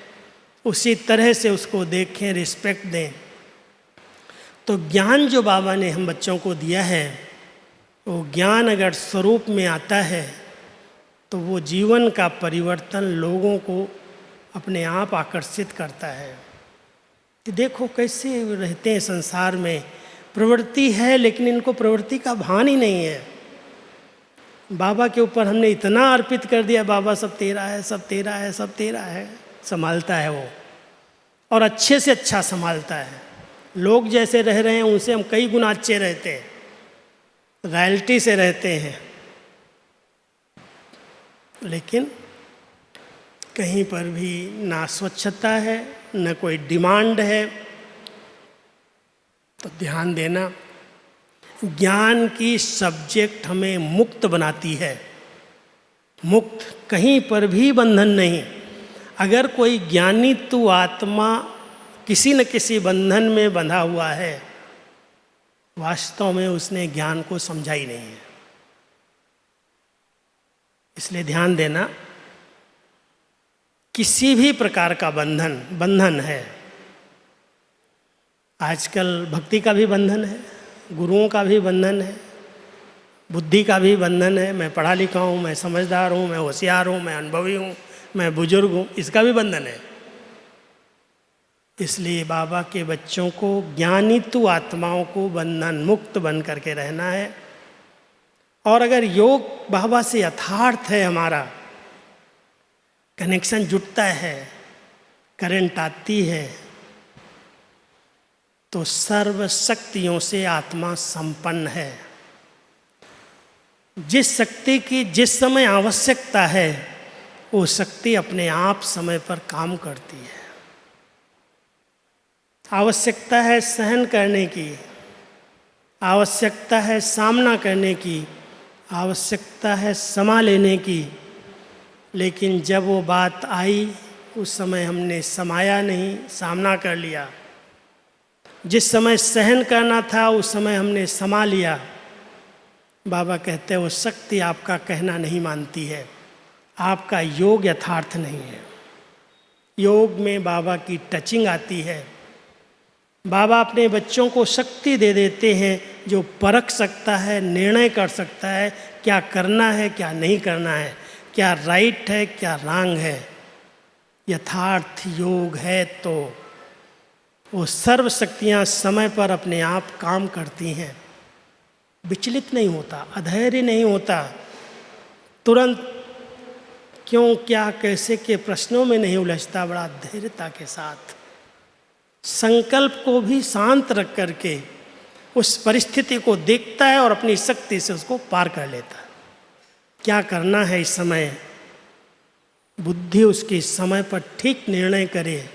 उसी तरह से उसको देखें, रिस्पेक्ट दें। तो ज्ञान जो बाबा ने हम बच्चों को दिया है, वो ज्ञान अगर स्वरूप में आता है तो वो जीवन का परिवर्तन लोगों को अपने आप आकर्षित करता है। कि देखो कैसे रहते हैं संसार में, प्रवृत्ति है लेकिन इनको प्रवृत्ति का भान ही नहीं है। बाबा के ऊपर हमने इतना अर्पित कर दिया, बाबा सब तेरा है, सब तेरा है, सब तेरा है। संभालता है वो, और अच्छे से अच्छा संभालता है। लोग जैसे रह रहे हैं उनसे हम कई गुना अच्छे रहते हैं, रॉयल्टी से रहते हैं, लेकिन कहीं पर भी ना स्वच्छता है, न कोई डिमांड है। तो ध्यान देना, ज्ञान की सब्जेक्ट हमें मुक्त बनाती है। मुक्त, कहीं पर भी बंधन नहीं। अगर कोई ज्ञानी तु आत्मा किसी न किसी बंधन में बंधा हुआ है, वास्तव में उसने ज्ञान को समझा ही नहीं है। इसलिए ध्यान देना, किसी भी प्रकार का बंधन है। आजकल भक्ति का भी बंधन है, गुरुओं का भी बंधन है, बुद्धि का भी बंधन है। मैं पढ़ा लिखा हूँ, मैं समझदार हूँ, मैं होशियार हूँ, मैं अनुभवी हूँ, मैं बुजुर्ग हूँ, इसका भी बंधन है। इसलिए बाबा के बच्चों को, ज्ञानी तु आत्माओं को बंधन मुक्त बन करके रहना है। और अगर योग बाबा से यथार्थ है, हमारा कनेक्शन जुटता है, करंट आती है, तो सर्व शक्तियों से आत्मा संपन्न है। जिस शक्ति की जिस समय आवश्यकता है, वो शक्ति अपने आप समय पर काम करती है। आवश्यकता है सहन करने की, आवश्यकता है सामना करने की, आवश्यकता है समा लेने की, लेकिन जब वो बात आई उस समय हमने समाया नहीं, सामना कर लिया। जिस समय सहन करना था उस समय हमने समा लिया। बाबा कहते हैं वो शक्ति आपका कहना नहीं मानती है, आपका योग यथार्थ नहीं है। योग में बाबा की टचिंग आती है। बाबा अपने बच्चों को शक्ति दे देते हैं जो परख सकता है, निर्णय कर सकता है क्या करना है, क्या नहीं करना है, क्या राइट है, क्या रॉन्ग है। यथार्थ योग है तो वो सर्व शक्तियाँ समय पर अपने आप काम करती हैं। विचलित नहीं होता, अधैर्य नहीं होता, तुरंत क्यों, क्या, कैसे के प्रश्नों में नहीं उलझता, बड़ा धैर्यता के साथ संकल्प को भी शांत रख करके उस परिस्थिति को देखता है और अपनी शक्ति से उसको पार कर लेता है। क्या करना है इस समय, बुद्धि उसकी समय पर ठीक निर्णय करे।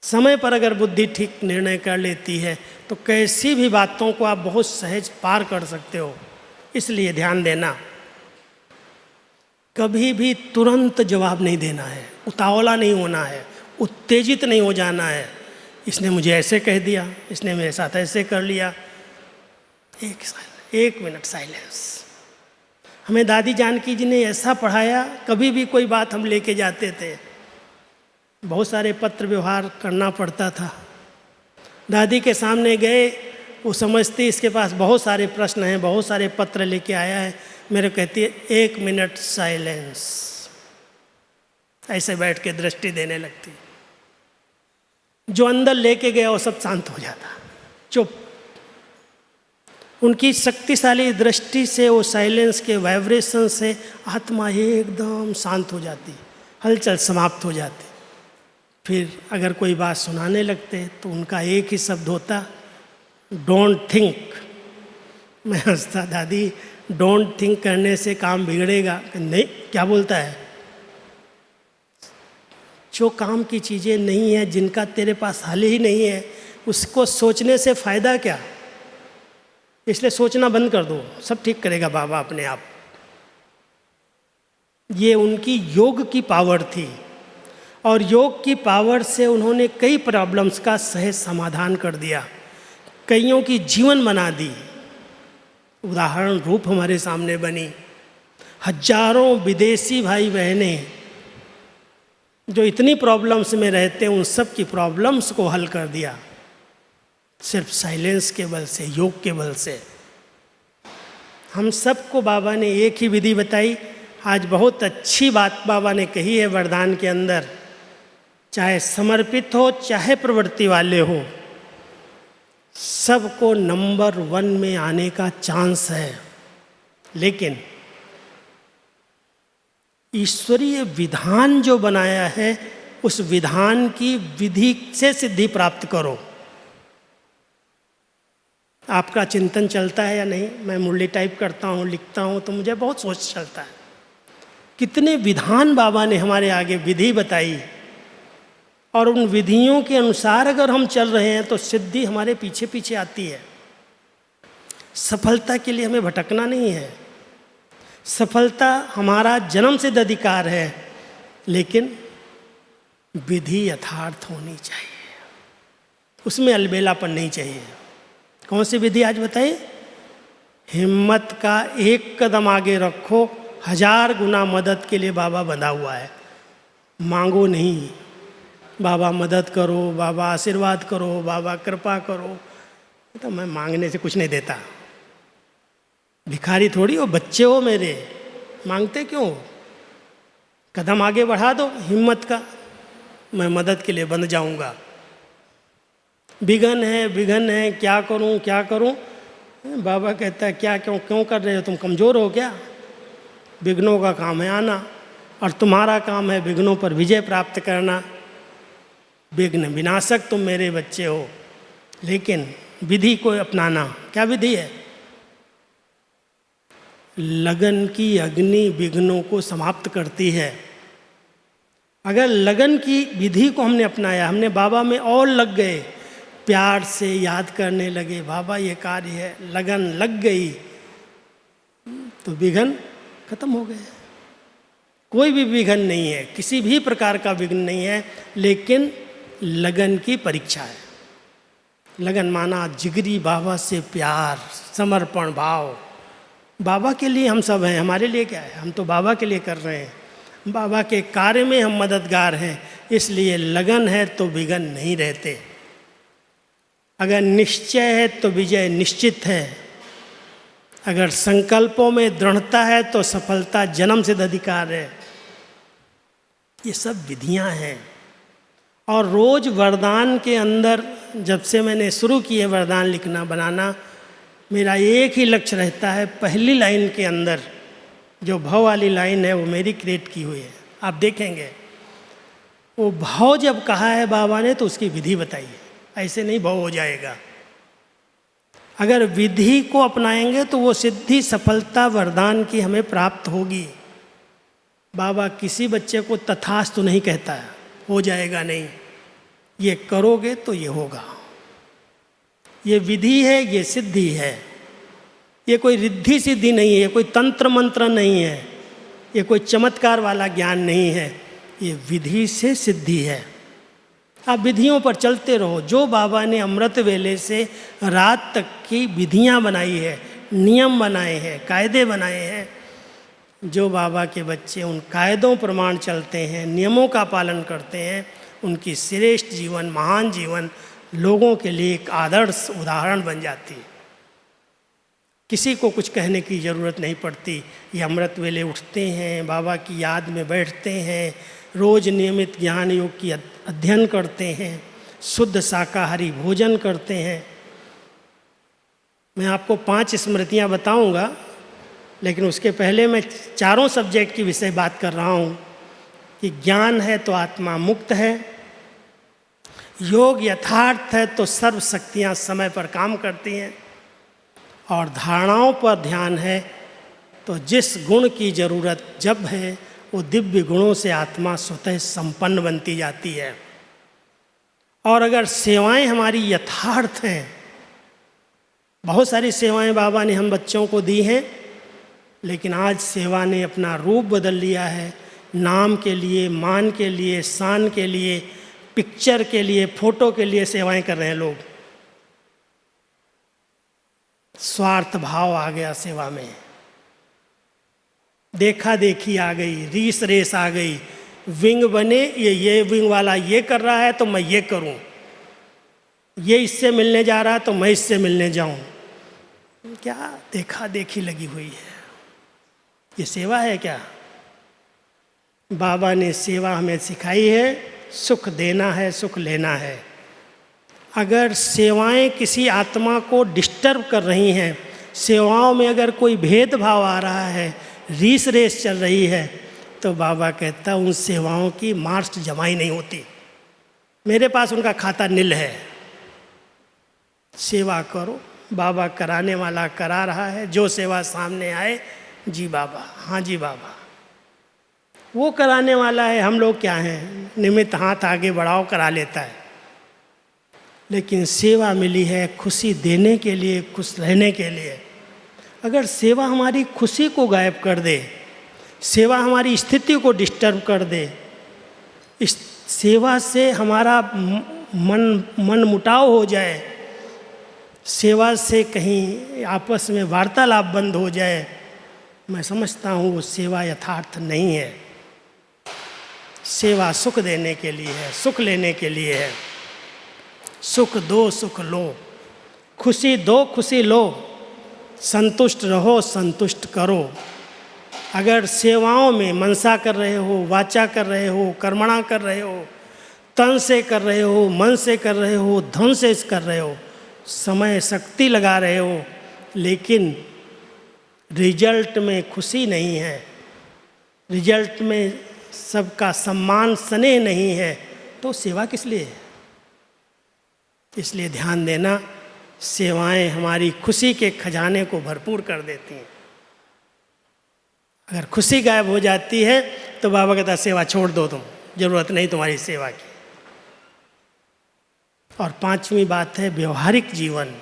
समय पर अगर बुद्धि ठीक निर्णय कर लेती है तो कैसी भी बातों को आप बहुत सहज पार कर सकते हो। इसलिए ध्यान देना, कभी भी तुरंत जवाब नहीं देना है, उतावला नहीं होना है, उत्तेजित नहीं हो जाना है। इसने मुझे ऐसे कह दिया, इसने मेरे साथ ऐसे कर लिया। एक मिनट साइलेंस। हमें दादी जानकी जी ने ऐसा पढ़ाया, कभी भी कोई बात हम लेके जाते थे, बहुत सारे पत्र व्यवहार करना पड़ता था। दादी के सामने गए, वो समझती इसके पास बहुत सारे प्रश्न हैं, बहुत सारे पत्र लेके आया है। मेरे कहती है 1 मिनट साइलेंस, ऐसे बैठ के दृष्टि देने लगती। जो अंदर लेके गया वो सब शांत हो जाता, चुप। उनकी शक्तिशाली दृष्टि से, वो साइलेंस के वाइब्रेशन से आत्मा एकदम शांत हो जाती, हलचल समाप्त हो जाती। फिर अगर कोई बात सुनाने लगते तो उनका एक ही शब्द होता, डोंट थिंक। मैं हंसता, दादी डोंट थिंक करने से काम बिगड़ेगा। नहीं, क्या बोलता है? जो काम की चीज़ें नहीं है, जिनका तेरे पास हल ही नहीं है, उसको सोचने से फ़ायदा क्या? इसलिए सोचना बंद कर दो, सब ठीक करेगा बाबा अपने आप। ये उनकी योग की पावर थी। और योग की पावर से उन्होंने कई प्रॉब्लम्स का सहज समाधान कर दिया, कईयों की जीवन बना दी, उदाहरण रूप हमारे सामने बनी। हजारों विदेशी भाई बहनें जो इतनी प्रॉब्लम्स में रहते हैं, उन सब की प्रॉब्लम्स को हल कर दिया सिर्फ साइलेंस के बल से, योग के बल से। हम सबको बाबा ने एक ही विधि बताई। आज बहुत अच्छी बात बाबा ने कही है वरदान के अंदर, चाहे समर्पित हो चाहे प्रवृत्ति वाले हो, सबको नंबर 1 में आने का चांस है। लेकिन ईश्वरीय विधान जो बनाया है, उस विधान की विधि से सिद्धि प्राप्त करो। आपका चिंतन चलता है या नहीं? मैं मुरली टाइप करता हूँ, लिखता हूँ, तो मुझे बहुत सोच चलता है कितने विधान बाबा ने हमारे आगे विधि बताई, और उन विधियों के अनुसार अगर हम चल रहे हैं तो सिद्धि हमारे पीछे पीछे आती है। सफलता के लिए हमें भटकना नहीं है, सफलता हमारा जन्म सिद्ध अधिकार है, लेकिन विधि यथार्थ होनी चाहिए, उसमें अलबेलापन नहीं चाहिए। कौन सी विधि आज बताइए? हिम्मत का एक कदम आगे रखो, 1000 गुना मदद के लिए बाबा बंधा हुआ है। मांगो नहीं, बाबा मदद करो, बाबा आशीर्वाद करो, बाबा कृपा करो। तो मैं मांगने से कुछ नहीं देता, भिखारी थोड़ी हो, बच्चे हो मेरे, मांगते क्यों? कदम आगे बढ़ा दो हिम्मत का, मैं मदद के लिए बंध जाऊंगा। विघन है, क्या करूं क्या करूं? बाबा कहता है क्या क्यों कर रहे हो? तुम कमज़ोर हो क्या? विघ्नों का काम है आना, और तुम्हारा काम है विघ्नों पर विजय प्राप्त करना। विघ्न विनाशक तुम मेरे बच्चे हो। लेकिन विधि को अपनाना, क्या विधि है? लगन की अग्नि विघ्नों को समाप्त करती है। अगर लगन की विधि को हमने अपनाया, हमने बाबा में और लग गए, प्यार से याद करने लगे, बाबा ये कार्य है, लगन लग गई, तो विघ्न खत्म हो गए। कोई भी विघ्न नहीं है, किसी भी प्रकार का विघ्न नहीं है, लेकिन लगन की परीक्षा है। लगन माना जिगरी बाबा से प्यार, समर्पण भाव। बाबा के लिए हम सब हैं, हमारे लिए क्या है? हम तो बाबा के लिए कर रहे हैं, बाबा के कार्य में हम मददगार हैं, इसलिए लगन है तो विघ्न नहीं रहते। अगर निश्चय है तो विजय निश्चित है। अगर संकल्पों में दृढ़ता है तो सफलता जन्म सिद्ध अधिकार है। ये सब विधियां हैं। और रोज वरदान के अंदर, जब से मैंने शुरू किए वरदान लिखना बनाना, मेरा एक ही लक्ष्य रहता है, पहली लाइन के अंदर जो भाव वाली लाइन है वो मेरी क्रिएट की हुई है। आप देखेंगे वो भाव जब कहा है बाबा ने तो उसकी विधि बताई है, ऐसे नहीं भाव हो जाएगा। अगर विधि को अपनाएंगे तो वो सिद्धि सफलता वरदान की हमें प्राप्त होगी। बाबा किसी बच्चे को तथास्तु नहीं कहता है, हो जाएगा नहीं, ये करोगे तो ये होगा। ये विधि है, ये सिद्धि है। ये कोई रिद्धि सिद्धि नहीं है, कोई तंत्र मंत्र नहीं है, ये कोई चमत्कार वाला ज्ञान नहीं है, ये विधि से सिद्धि है। आप विधियों पर चलते रहो। जो बाबा ने अमृत वेले से रात तक की विधियां बनाई है, नियम बनाए हैं, कायदे बनाए हैं, जो बाबा के बच्चे उन कायदों प्रमाण चलते हैं, नियमों का पालन करते हैं, उनकी श्रेष्ठ जीवन, महान जीवन लोगों के लिए एक आदर्श उदाहरण बन जाती है। किसी को कुछ कहने की ज़रूरत नहीं पड़ती। ये अमृत वेले उठते हैं, बाबा की याद में बैठते हैं, रोज़ नियमित ज्ञान योग की अध्ययन करते हैं, शुद्ध शाकाहारी भोजन करते हैं। मैं आपको 5 स्मृतियाँ बताऊंगा, लेकिन उसके पहले मैं चारों सब्जेक्ट की विषय बात कर रहा हूँ कि ज्ञान है तो आत्मा मुक्त है, योग यथार्थ है तो सर्व शक्तियाँ समय पर काम करती हैं, और धारणाओं पर ध्यान है तो जिस गुण की ज़रूरत जब है वो दिव्य गुणों से आत्मा स्वतः संपन्न बनती जाती है। और अगर सेवाएं हमारी यथार्थ हैं, बहुत सारी सेवाएं बाबा ने हम बच्चों को दी हैं, लेकिन आज सेवा ने अपना रूप बदल लिया है। नाम के लिए, मान के लिए, शान के लिए, पिक्चर के लिए, फोटो के लिए सेवाएं कर रहे हैं लोग। स्वार्थ भाव आ गया सेवा में, देखा देखी आ गई, रीस रेस आ गई, विंग बने, ये विंग वाला ये कर रहा है तो मैं ये करूं, ये इससे मिलने जा रहा है तो मैं इससे मिलने जाऊं। क्या देखा देखी लगी हुई है, ये सेवा है क्या? बाबा ने सेवा हमें सिखाई है, सुख देना है, सुख लेना है। अगर सेवाएं किसी आत्मा को डिस्टर्ब कर रही हैं, सेवाओं में अगर कोई भेदभाव आ रहा है, रीस रेस चल रही है, तो बाबा कहता उन सेवाओं की मार्क्स जमाई नहीं होती, मेरे पास उनका खाता नील है। सेवा करो, बाबा कराने वाला करा रहा है, जो सेवा सामने आए, जी बाबा, हाँ जी बाबा, वो कराने वाला है। हम लोग क्या हैं, निमित्त हाथ आगे बढ़ाओ, करा लेता है। लेकिन सेवा मिली है खुशी देने के लिए, खुश रहने के लिए। अगर सेवा हमारी खुशी को गायब कर दे, सेवा हमारी स्थिति को डिस्टर्ब कर दे, इस सेवा से हमारा मन मुटाव हो जाए, सेवा से कहीं आपस में वार्तालाप बंद हो जाए, मैं समझता हूँ वो सेवा यथार्थ नहीं है। सेवा सुख देने के लिए है, सुख लेने के लिए है। सुख दो, सुख लो, खुशी दो, खुशी लो, संतुष्ट रहो, संतुष्ट करो। अगर सेवाओं में मनसा कर रहे हो, वाचा कर रहे हो, कर्मणा कर रहे हो, तन से कर रहे हो, मन से कर रहे हो, धन से कर रहे हो, समय शक्ति लगा रहे हो, लेकिन रिजल्ट में खुशी नहीं है, रिजल्ट में सबका सम्मान स्नेह नहीं है, तो सेवा किस लिए है? इसलिए ध्यान देना, सेवाएं हमारी खुशी के खजाने को भरपूर कर देती हैं। अगर खुशी गायब हो जाती है तो बाबा कहता सेवा छोड़ दो, तुम जरूरत नहीं तुम्हारी सेवा की। और पांचवी बात है व्यवहारिक जीवन,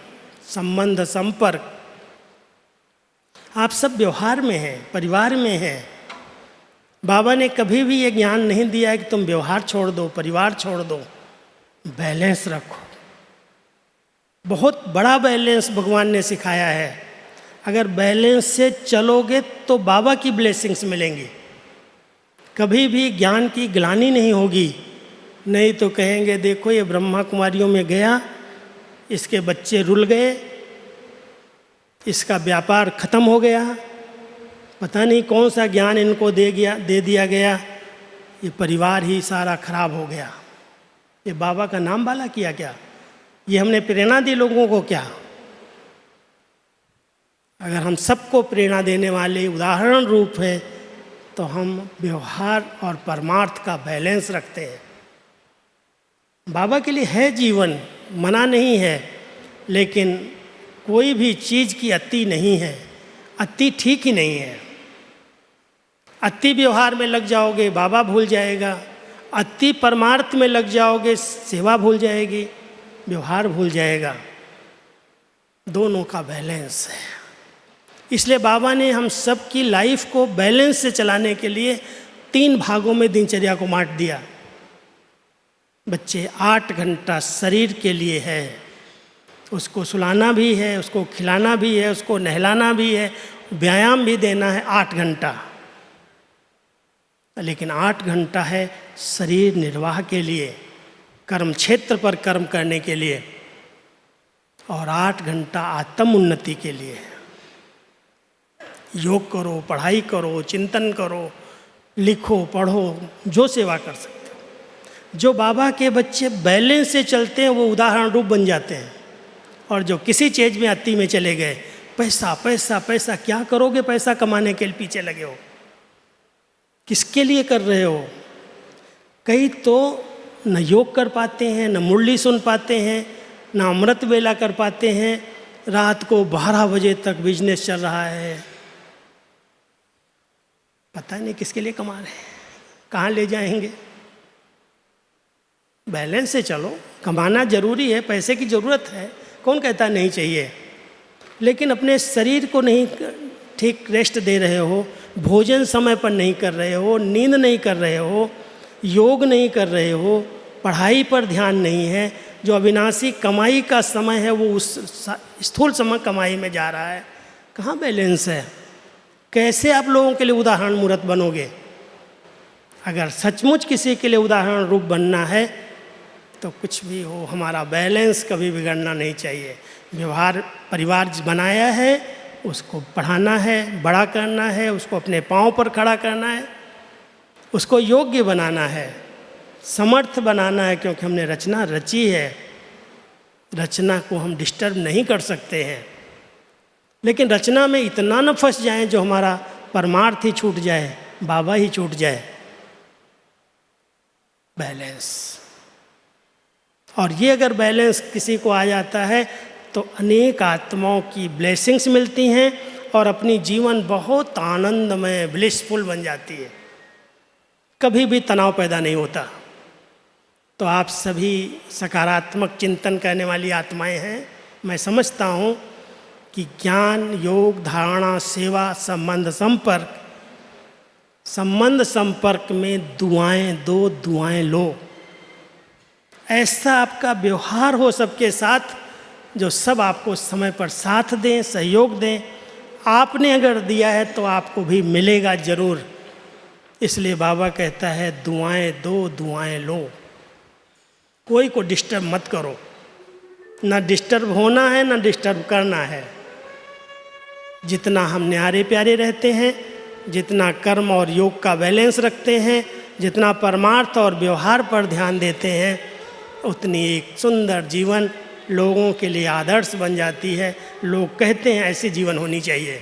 संबंध, संपर्क। आप सब व्यवहार में हैं, परिवार में हैं। बाबा ने कभी भी ये ज्ञान नहीं दिया कि तुम व्यवहार छोड़ दो, परिवार छोड़ दो। बैलेंस रखो, बहुत बड़ा बैलेंस भगवान ने सिखाया है। अगर बैलेंस से चलोगे तो बाबा की ब्लेसिंग्स मिलेंगी, कभी भी ज्ञान की ग्लानि नहीं होगी। नहीं तो कहेंगे देखो ये ब्रह्मा कुमारियों में गया, इसके बच्चे रुल गए, इसका व्यापार खत्म हो गया, पता नहीं कौन सा ज्ञान इनको दे दिया गया, ये परिवार ही सारा खराब हो गया। ये बाबा का नाम वाला किया क्या? ये हमने प्रेरणा दी लोगों को क्या? अगर हम सबको प्रेरणा देने वाले उदाहरण रूप है तो हम व्यवहार और परमार्थ का बैलेंस रखते हैं। बाबा के लिए है जीवन, मना नहीं है, लेकिन कोई भी चीज़ की अति नहीं है, अति ठीक ही नहीं है। अति व्यवहार में लग जाओगे बाबा भूल जाएगा, अति परमार्थ में लग जाओगे सेवा भूल जाएगी, व्यवहार भूल जाएगा। दोनों का बैलेंस है। इसलिए बाबा ने हम सब की लाइफ को बैलेंस से चलाने के लिए 3 भागों में दिनचर्या को बांट दिया। बच्चे 8 घंटा शरीर के लिए है, उसको सुलाना भी है, उसको खिलाना भी है, उसको नहलाना भी है, व्यायाम भी देना है 8 घंटा। लेकिन 8 घंटा है शरीर निर्वाह के लिए, कर्म क्षेत्र पर कर्म करने के लिए, और 8 घंटा आत्म उन्नति के लिए। योग करो, पढ़ाई करो, चिंतन करो, लिखो, पढ़ो, जो सेवा कर सकते हो। जो बाबा के बच्चे बैलेंस से चलते हैं वो उदाहरण रूप बन जाते हैं। और जो किसी चीज़ में अति में चले गए, पैसा पैसा पैसा, क्या करोगे पैसा कमाने के पीछे लगे हो? किसके लिए कर रहे हो? कई तो न योग कर पाते हैं, न मुरली सुन पाते हैं, न अमृत वेला कर पाते हैं, रात को 12 बजे तक बिजनेस चल रहा है। पता नहीं किसके लिए कमा रहे हैं, कहाँ ले जाएंगे। बैलेंस से चलो, कमाना जरूरी है, पैसे की ज़रूरत है, कौन कहता नहीं चाहिए, लेकिन अपने शरीर को नहीं ठीक रेस्ट दे रहे हो, भोजन समय पर नहीं कर रहे हो, नींद नहीं कर रहे हो, योग नहीं कर रहे हो, पढ़ाई पर ध्यान नहीं है, जो अविनाशी कमाई का समय है वो उस स्थूल समय कमाई में जा रहा है, कहाँ बैलेंस है? कैसे आप लोगों के लिए उदाहरण मूर्त बनोगे? अगर सचमुच किसी के लिए उदाहरण रूप बनना है तो कुछ भी हो, हमारा बैलेंस कभी बिगड़ना नहीं चाहिए। व्यवहार परिवार बनाया है, उसको पढ़ाना है, बड़ा करना है, उसको अपने पाँव पर खड़ा करना है, उसको योग्य बनाना है, समर्थ बनाना है, क्योंकि हमने रचना रची है। रचना को हम डिस्टर्ब नहीं कर सकते हैं, लेकिन रचना में इतना न फंस जाएं जो हमारा परमार्थ ही छूट जाए, बाबा ही छूट जाए। बैलेंस, और ये अगर बैलेंस किसी को आ जाता है तो अनेक आत्माओं की ब्लेसिंग्स मिलती हैं और अपनी जीवन बहुत आनंदमय ब्लिसफुल बन जाती है, कभी भी तनाव पैदा नहीं होता। तो आप सभी सकारात्मक चिंतन करने वाली आत्माएं हैं। मैं समझता हूँ कि ज्ञान, योग, धारणा, सेवा, संबंध संपर्क में दुआएं दो, दुआएं लो। ऐसा आपका व्यवहार हो सबके साथ जो सब आपको समय पर साथ दें, सहयोग दें। आपने अगर दिया है तो आपको भी मिलेगा जरूर। इसलिए बाबा कहता है दुआएं दो, दुआएं लो। कोई को डिस्टर्ब मत करो, ना डिस्टर्ब होना है ना डिस्टर्ब करना है। जितना हम न्यारे प्यारे रहते हैं, जितना कर्म और योग का बैलेंस रखते हैं, जितना परमार्थ और व्यवहार पर ध्यान देते हैं, उतनी एक सुंदर जीवन लोगों के लिए आदर्श बन जाती है। लोग कहते हैं ऐसे जीवन होनी चाहिए।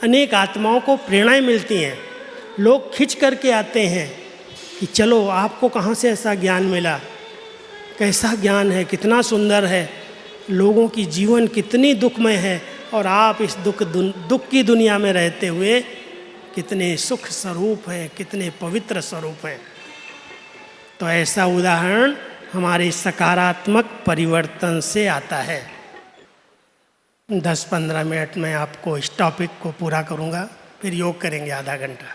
अनेक आत्माओं को प्रेरणाएं मिलती हैं, लोग खिंच करके आते हैं कि चलो आपको कहाँ से ऐसा ज्ञान मिला, कैसा ज्ञान है, कितना सुंदर है, लोगों की जीवन कितनी दुखमय है और आप इस दुख की दुनिया में रहते हुए कितने सुख स्वरूप हैं, कितने पवित्र स्वरूप हैं। तो ऐसा उदाहरण हमारे सकारात्मक परिवर्तन से आता है। 10-15 मिनट में आपको इस टॉपिक को पूरा करूँगा, फिर योग करेंगे आधा घंटा।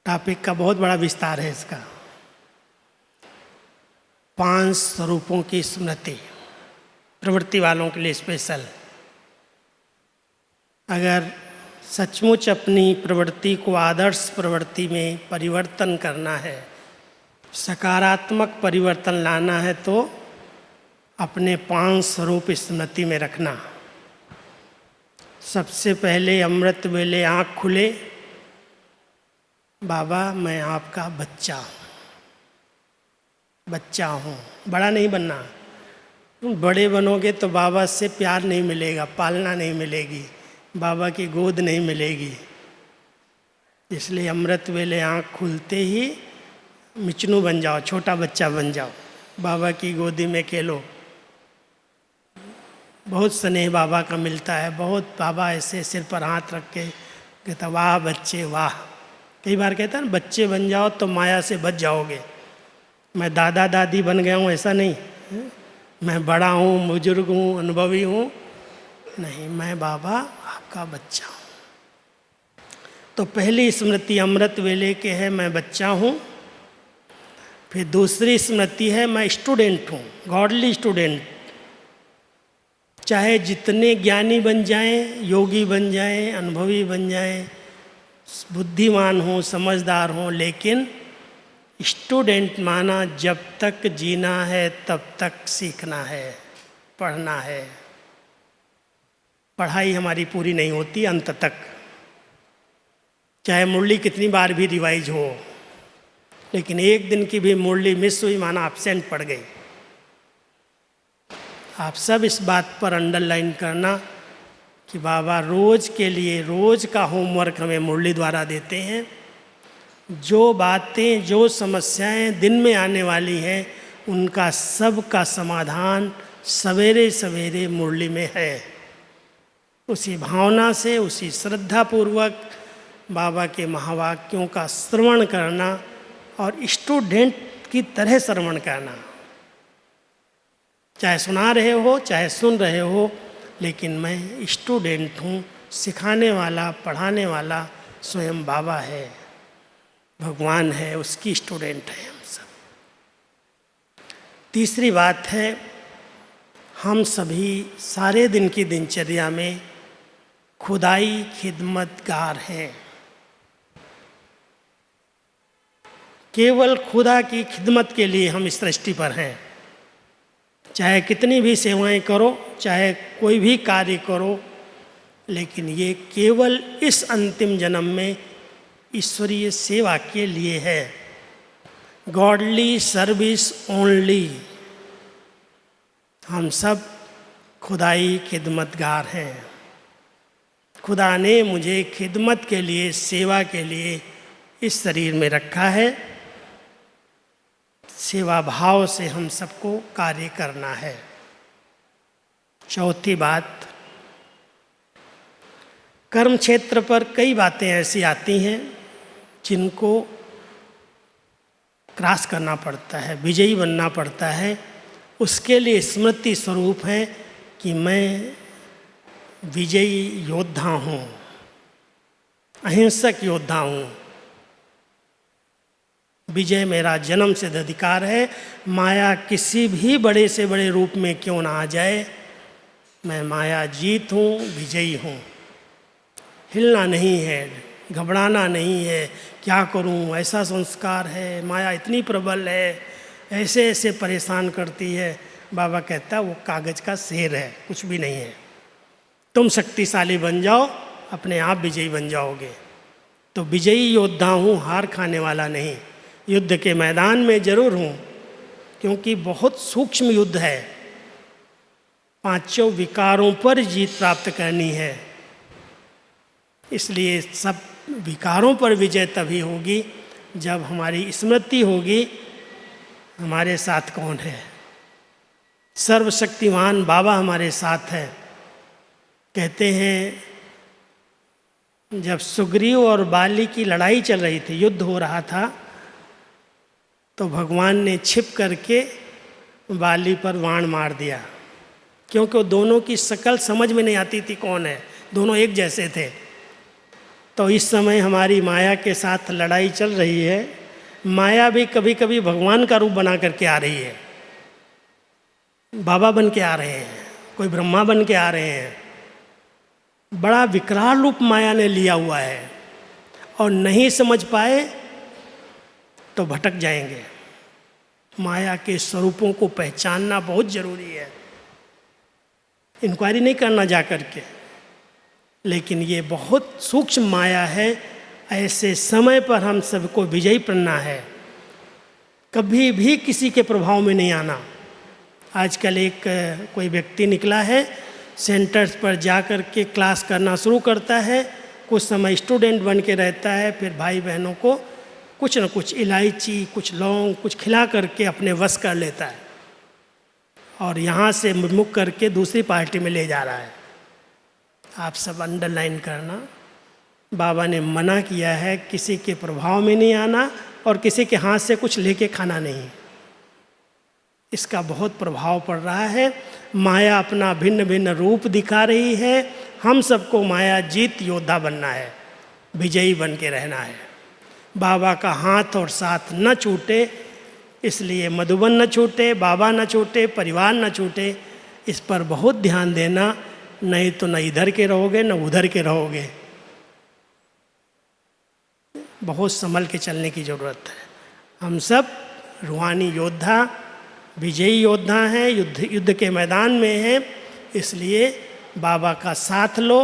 टॉपिक का बहुत बड़ा विस्तार है इसका। 5 स्वरूपों की स्मृति, प्रवृत्ति वालों के लिए स्पेशल। अगर सचमुच अपनी प्रवृत्ति को आदर्श प्रवृत्ति में परिवर्तन करना है, सकारात्मक परिवर्तन लाना है, तो अपने 5 स्वरूप स्मृति में रखना। सबसे पहले अमृत वेले आँख खुले, बाबा मैं आपका बच्चा हूँ, बच्चा हूँ। बड़ा नहीं बनना, तुम बड़े बनोगे तो बाबा से प्यार नहीं मिलेगा, पालना नहीं मिलेगी, बाबा की गोद नहीं मिलेगी। इसलिए अमृत वेले आँख खुलते ही मिचनू बन जाओ, छोटा बच्चा बन जाओ, बाबा की गोदी में खेलो। बहुत स्नेह बाबा का मिलता है, बहुत बाबा ऐसे सिर पर हाथ रख के कहता वाह बच्चे वाह। कई बार कहता है ना बच्चे बन जाओ तो माया से बच जाओगे। मैं दादा दादी बन गया हूँ ऐसा नहीं, मैं बड़ा हूँ, बुजुर्ग हूँ, अनुभवी हूँ, नहीं, मैं बाबा आपका बच्चा हूँ। तो पहली स्मृति अमृत वेले के है मैं बच्चा हूँ। फिर दूसरी स्मृति है मैं स्टूडेंट हूँ, गॉडली स्टूडेंट। चाहे जितने ज्ञानी बन जाएं, योगी बन जाएं, अनुभवी बन जाएं, बुद्धिमान हों, समझदार हों, लेकिन स्टूडेंट माना जब तक जीना है तब तक सीखना है, पढ़ना है। पढ़ाई हमारी पूरी नहीं होती अंत तक, चाहे मुरली कितनी बार भी रिवाइज हो, लेकिन एक दिन की भी मुरली मिस हुई माना एब्सेंट पड़ गई। आप सब इस बात पर अंडरलाइन करना कि बाबा रोज के लिए रोज का होमवर्क हमें मुरली द्वारा देते हैं। जो बातें, जो समस्याएं दिन में आने वाली हैं, उनका सब का समाधान सवेरे सवेरे मुरली में है। उसी भावना से, उसी श्रद्धापूर्वक बाबा के महावाक्यों का श्रवण करना और स्टूडेंट की तरह श्रवण करना। चाहे सुना रहे हो चाहे सुन रहे हो, लेकिन मैं स्टूडेंट हूँ। सिखाने वाला पढ़ाने वाला स्वयं बाबा है, भगवान है, उसकी स्टूडेंट है हम सब। तीसरी बात है, हम सभी सारे दिन की दिनचर्या में खुदाई खिदमतगार हैं। केवल खुदा की खिदमत के लिए हम इस सृष्टि पर हैं। चाहे कितनी भी सेवाएं करो, चाहे कोई भी कार्य करो, लेकिन ये केवल इस अंतिम जन्म में ईश्वरीय सेवा के लिए है। Godly service only. हम सब खुदाई खिदमतगार हैं। खुदा ने मुझे खिदमत के लिए, सेवा के लिए इस शरीर में रखा है। सेवा भाव से हम सबको कार्य करना है। चौथी बात, कर्म क्षेत्र पर कई बातें ऐसी आती हैं जिनको क्रॉस करना पड़ता है, विजयी बनना पड़ता है। उसके लिए स्मृति स्वरूप है कि मैं विजयी योद्धा हूँ, अहिंसक योद्धा हूँ। विजय मेरा जन्म सिद्ध अधिकार है। माया किसी भी बड़े से बड़े रूप में क्यों ना आ जाए, मैं माया जीत हूँ, विजयी हूँ। हिलना नहीं है, घबराना नहीं है, क्या करूँ, ऐसा संस्कार है, माया इतनी प्रबल है, ऐसे ऐसे परेशान करती है। बाबा कहता है वो कागज का शेर है, कुछ भी नहीं है। तुम शक्तिशाली बन जाओ, अपने आप विजयी बन जाओगे। तो विजयी योद्धा हूँ, हार खाने वाला नहीं। युद्ध के मैदान में जरूर हूँ, क्योंकि बहुत सूक्ष्म युद्ध है। पांचों विकारों पर जीत प्राप्त करनी है। इसलिए सब विकारों पर विजय तभी होगी जब हमारी स्मृति होगी हमारे साथ कौन है। सर्वशक्तिमान बाबा हमारे साथ है। कहते हैं जब सुग्रीव और बाली की लड़ाई चल रही थी, युद्ध हो रहा था, तो भगवान ने छिप करके बाली पर बाण मार दिया, क्योंकि वो दोनों की शकल समझ में नहीं आती थी कौन है, दोनों एक जैसे थे। तो इस समय हमारी माया के साथ लड़ाई चल रही है। माया भी कभी कभी भगवान का रूप बना करके आ रही है। बाबा बन के आ रहे हैं, कोई ब्रह्मा बन के आ रहे हैं। बड़ा विकराल रूप माया ने लिया हुआ है, और नहीं समझ पाए तो भटक जाएंगे। माया के स्वरूपों को पहचानना बहुत जरूरी है। इंक्वायरी नहीं करना जा कर के, लेकिन ये बहुत सूक्ष्म माया है। ऐसे समय पर हम सबको विजयी बनना है, कभी भी किसी के प्रभाव में नहीं आना। आजकल एक कोई व्यक्ति निकला है, सेंटर्स पर जा कर के क्लास करना शुरू करता है, कुछ समय स्टूडेंट बन के रहता है, फिर भाई बहनों को कुछ न कुछ इलायची, कुछ लौंग, कुछ खिला करके अपने वश कर लेता है, और यहाँ से मुख करके दूसरी पार्टी में ले जा रहा है। आप सब अंडरलाइन करना, बाबा ने मना किया है किसी के प्रभाव में नहीं आना और किसी के हाथ से कुछ लेके खाना नहीं। इसका बहुत प्रभाव पड़ रहा है। माया अपना भिन्न भिन्न रूप दिखा रही है। हम सबको माया जीत योद्धा बनना है, विजयी बन के रहना है। बाबा का हाथ और साथ न छूटे, इसलिए मधुबन न छूटे, बाबा न छूटे, परिवार न छूटे। इस पर बहुत ध्यान देना, नहीं तो न इधर के रहोगे न उधर के रहोगे। बहुत संभल के चलने की ज़रूरत है। हम सब रूहानी योद्धा, विजयी योद्धा हैं, युद्ध के मैदान में हैं। इसलिए बाबा का साथ लो,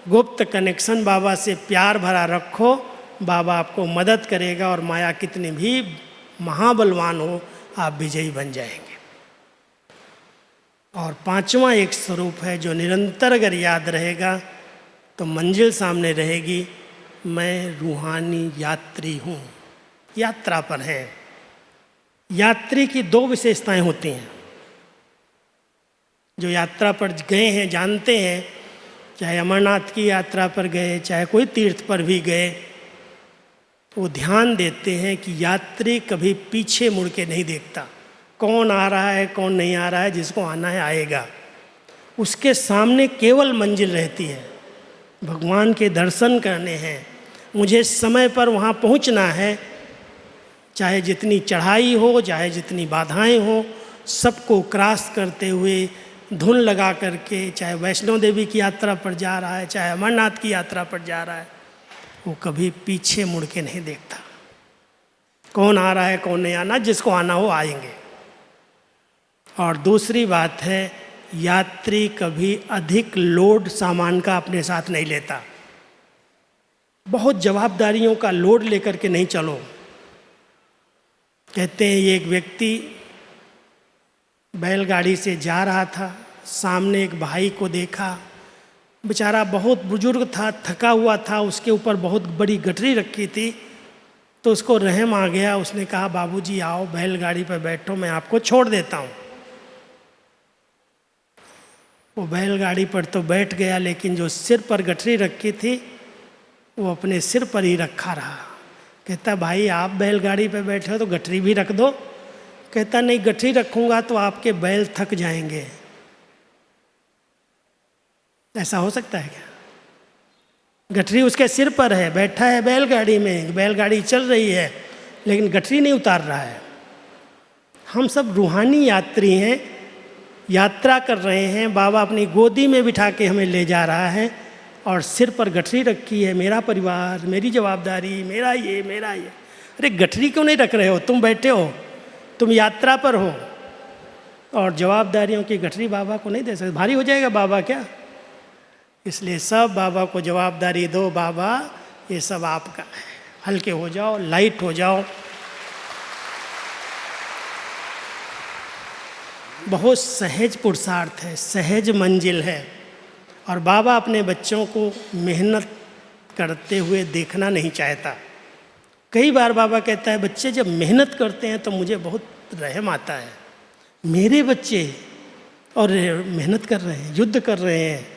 गुप्त कनेक्शन बाबा से प्यार भरा रखो। बाबा आपको मदद करेगा, और माया कितनी भी महाबलवान हो, आप विजयी बन जाएंगे। और पांचवा एक स्वरूप है जो निरंतर अगर याद रहेगा तो मंजिल सामने रहेगी। मैं रूहानी यात्री हूँ, यात्रा पर है। यात्री की दो विशेषताएं होती हैं। जो यात्रा पर गए हैं जानते हैं, चाहे अमरनाथ की यात्रा पर गए, चाहे कोई तीर्थ पर भी गए, वो ध्यान देते हैं कि यात्री कभी पीछे मुड़ के नहीं देखता, कौन आ रहा है कौन नहीं आ रहा है, जिसको आना है आएगा। उसके सामने केवल मंजिल रहती है, भगवान के दर्शन करने हैं, मुझे समय पर वहाँ पहुँचना है। चाहे जितनी चढ़ाई हो, चाहे जितनी बाधाएं हो, सबको क्रॉस करते हुए धुन लगा करके, चाहे वैष्णो देवी की यात्रा पर जा रहा है, चाहे अमरनाथ की यात्रा पर जा रहा है, वो कभी पीछे मुड़ के नहीं देखता। कौन आ रहा है कौन नहीं आना, जिसको आना हो आएंगे। और दूसरी बात है, यात्री कभी अधिक लोड सामान का अपने साथ नहीं लेता। बहुत जवाबदारियों का लोड लेकर के नहीं चलो। कहते हैं ये एक व्यक्ति बैलगाड़ी से जा रहा था, सामने एक भाई को देखा, बेचारा बहुत बुजुर्ग था, थका हुआ था, उसके ऊपर बहुत बड़ी गठरी रखी थी। तो उसको रहम आ गया, उसने कहा बाबूजी आओ बैलगाड़ी पर बैठो, मैं आपको छोड़ देता हूँ। वो बैलगाड़ी पर तो बैठ गया, लेकिन जो सिर पर गठरी रखी थी वो अपने सिर पर ही रखा रहा। कहता भाई आप बैलगाड़ी पर बैठे हो तो गठरी भी रख दो। कहता नहीं, गठरी रखूँगा तो आपके बैल थक जाएंगे। ऐसा हो सकता है क्या? गठरी उसके सिर पर है, बैठा है बैलगाड़ी में, बैलगाड़ी चल रही है, लेकिन गठरी नहीं उतार रहा है। हम सब रूहानी यात्री हैं, यात्रा कर रहे हैं, बाबा अपनी गोदी में बिठा के हमें ले जा रहा है और सिर पर गठरी रखी है, मेरा परिवार, मेरी जवाबदारी, मेरा ये मेरा ये। अरे गठरी क्यों नहीं रख रहे हो? तुम बैठे हो, तुम यात्रा पर हो, और जवाबदारियों की गठरी बाबा को नहीं दे सकते। भारी हो जाएगा बाबा क्या? इसलिए सब बाबा को जवाबदारी दो, बाबा ये सब आपका है, हल्के हो जाओ, लाइट हो जाओ। बहुत सहज पुरुषार्थ है, सहज मंजिल है। और बाबा अपने बच्चों को मेहनत करते हुए देखना नहीं चाहता। कई बार बाबा कहता है बच्चे जब मेहनत करते हैं तो मुझे बहुत रहम आता है। मेरे बच्चे और मेहनत कर रहे हैं, युद्ध कर रहे हैं।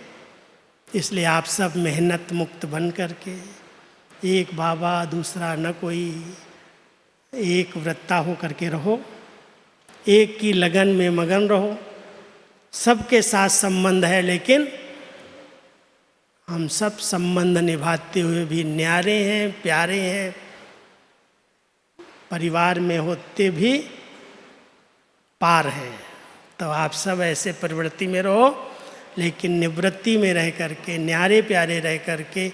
इसलिए आप सब मेहनत मुक्त बन करके, एक बाबा दूसरा न कोई, एक व्रता हो करके रहो, एक की लगन में मगन रहो। सबके साथ संबंध है, लेकिन हम सब संबंध निभाते हुए भी न्यारे हैं, प्यारे हैं। परिवार में होते भी पार हैं। तो आप सब ऐसे प्रवृत्ति में रहो, लेकिन निवृत्ति में रह करके, न्यारे प्यारे रह करके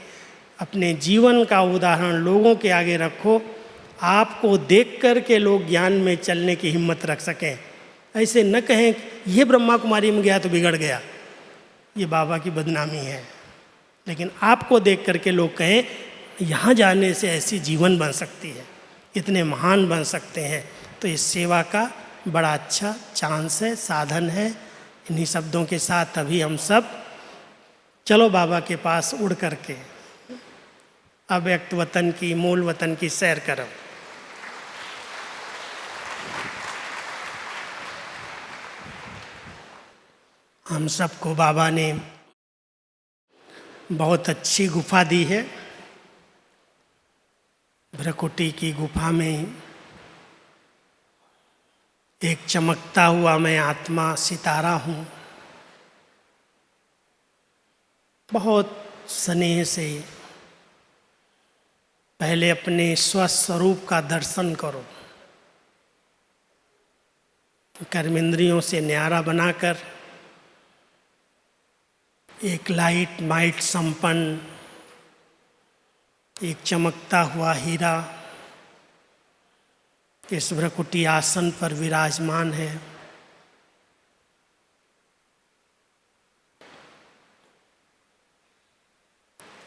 अपने जीवन का उदाहरण लोगों के आगे रखो। आपको देख कर के लोग ज्ञान में चलने की हिम्मत रख सकें। ऐसे न कहें ये ब्रह्मा कुमारी में गया तो बिगड़ गया, ये बाबा की बदनामी है। लेकिन आपको देख कर के लोग कहें यहाँ जाने से ऐसी जीवन बन सकती है, इतने महान बन सकते हैं। तो इस सेवा का बड़ा अच्छा चांस है, साधन है। इन्हीं शब्दों के साथ अभी हम सब चलो बाबा के पास उड़ करके अव्यक्त वतन की, मूल वतन की सैर करो। हम सबको बाबा ने बहुत अच्छी गुफा दी है। भ्रकुटी की गुफा में एक चमकता हुआ मैं आत्मा सितारा हूँ। बहुत स्नेह से पहले अपने स्वस्वरूप का दर्शन करो। कर्मेंद्रियों से न्यारा बनाकर एक लाइट माइट संपन्न, एक चमकता हुआ हीरा इस भ्रकुटी आसन पर विराजमान है।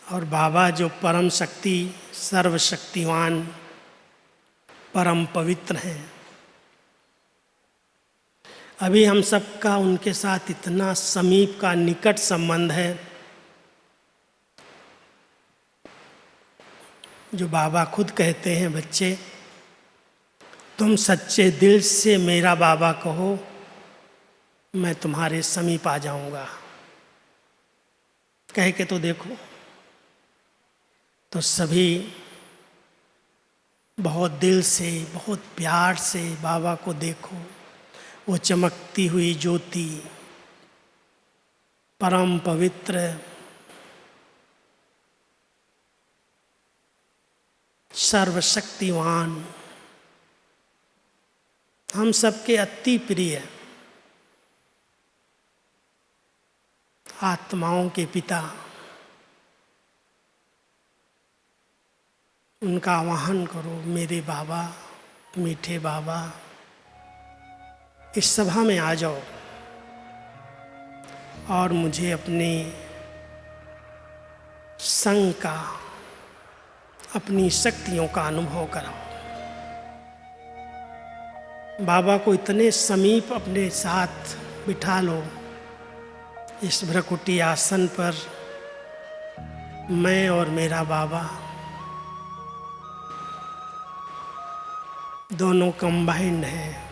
और बाबा जो परम शक्ति, सर्वशक्तिवान, परम पवित्र हैं, अभी हम सबका उनके साथ इतना समीप का निकट संबंध है, जो बाबा खुद कहते हैं बच्चे तुम सच्चे दिल से मेरा बाबा कहो, मैं तुम्हारे समीप आ जाऊंगा। कह के तो देखो। तो सभी बहुत दिल से, बहुत प्यार से बाबा को देखो, वो चमकती हुई ज्योति, परम पवित्र, सर्वशक्तिवान, हम सबके अति प्रिय आत्माओं के पिता, उनका आवाहन करो। मेरे बाबा, मीठे बाबा, इस सभा में आ जाओ और मुझे अपने संग का, अपनी शक्तियों का अनुभव कराओ। बाबा को इतने समीप अपने साथ बिठा लो, इस भ्रकुटी आसन पर मैं और मेरा बाबा दोनों कंबाइंड हैं।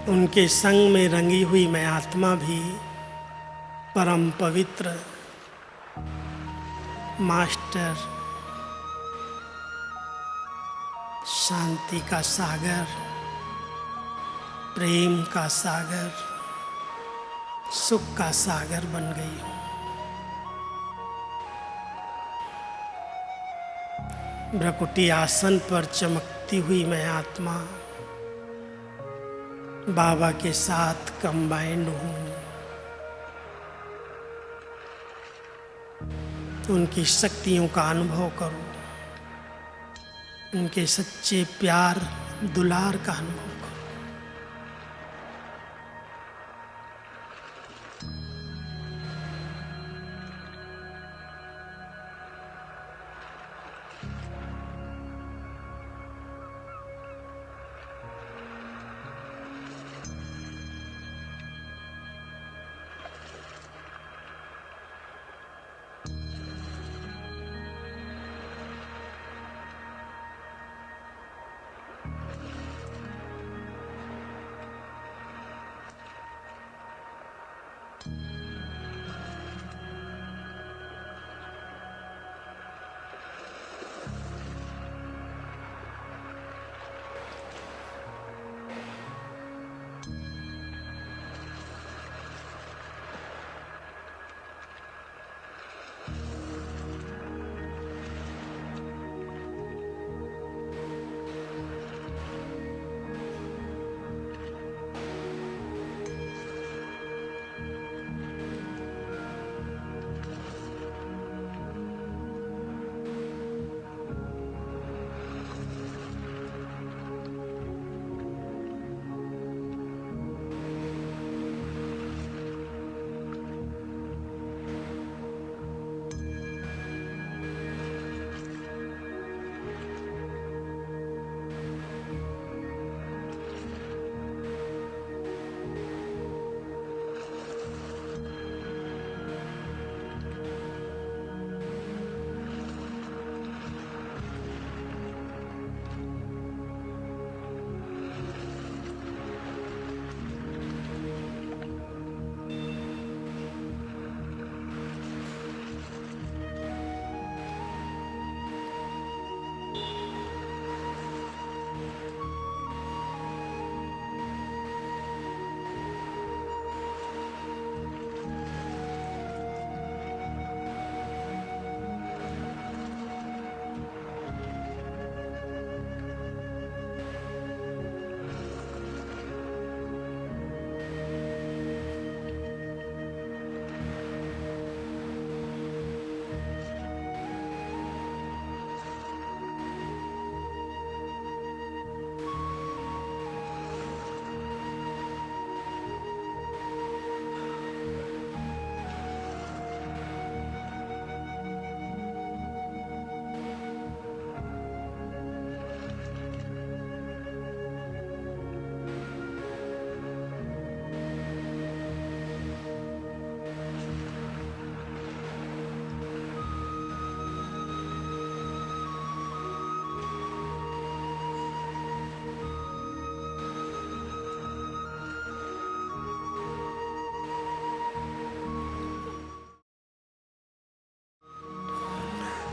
उनके संग में रंगी हुई मैं आत्मा भी परम पवित्र मास्टर, शांति का सागर, प्रेम का सागर, सुख का सागर बन गई हूँ। भ्रकुटी आसन पर चमकती हुई मैं आत्मा बाबा के साथ कंबाइंड हूँ। उनकी शक्तियों का अनुभव करो, उनके सच्चे प्यार दुलार का अनुभव करो।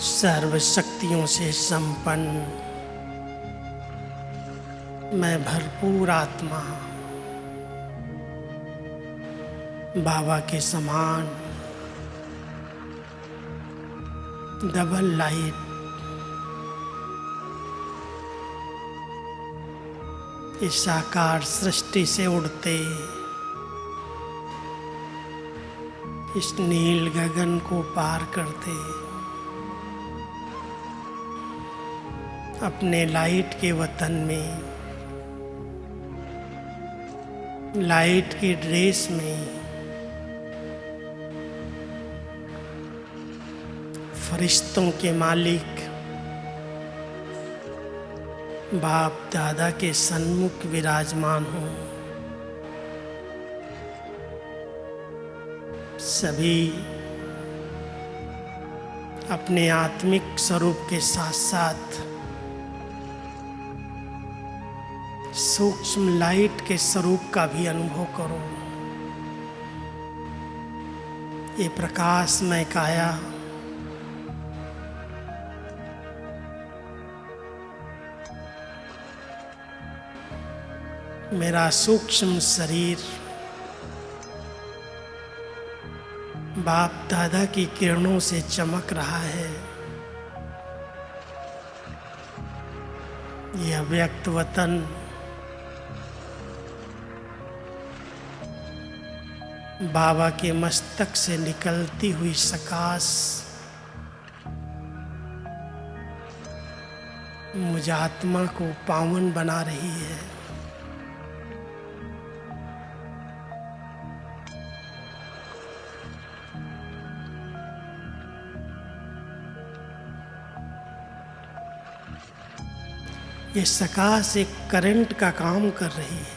सर्व शक्तियों से संपन्न मैं भरपूर आत्मा बाबा के समान डबल लाइट इस साकार सृष्टि से उड़ते इस नील गगन को पार करते अपने लाइट के वतन में, लाइट की ड्रेस में फरिश्तों के मालिक बाप दादा के सन्मुख विराजमान हो। सभी अपने आत्मिक स्वरूप के साथ साथ सूक्ष्म लाइट के स्वरूप का भी अनुभव करो। ये प्रकाशमय काया मेरा सूक्ष्म शरीर बाप दादा की किरणों से चमक रहा है। यह अव्यक्त वतन बाबा के मस्तक से निकलती हुई सकाश मुझ आत्मा को पावन बना रही है। ये सकाश एक करंट का काम कर रही है।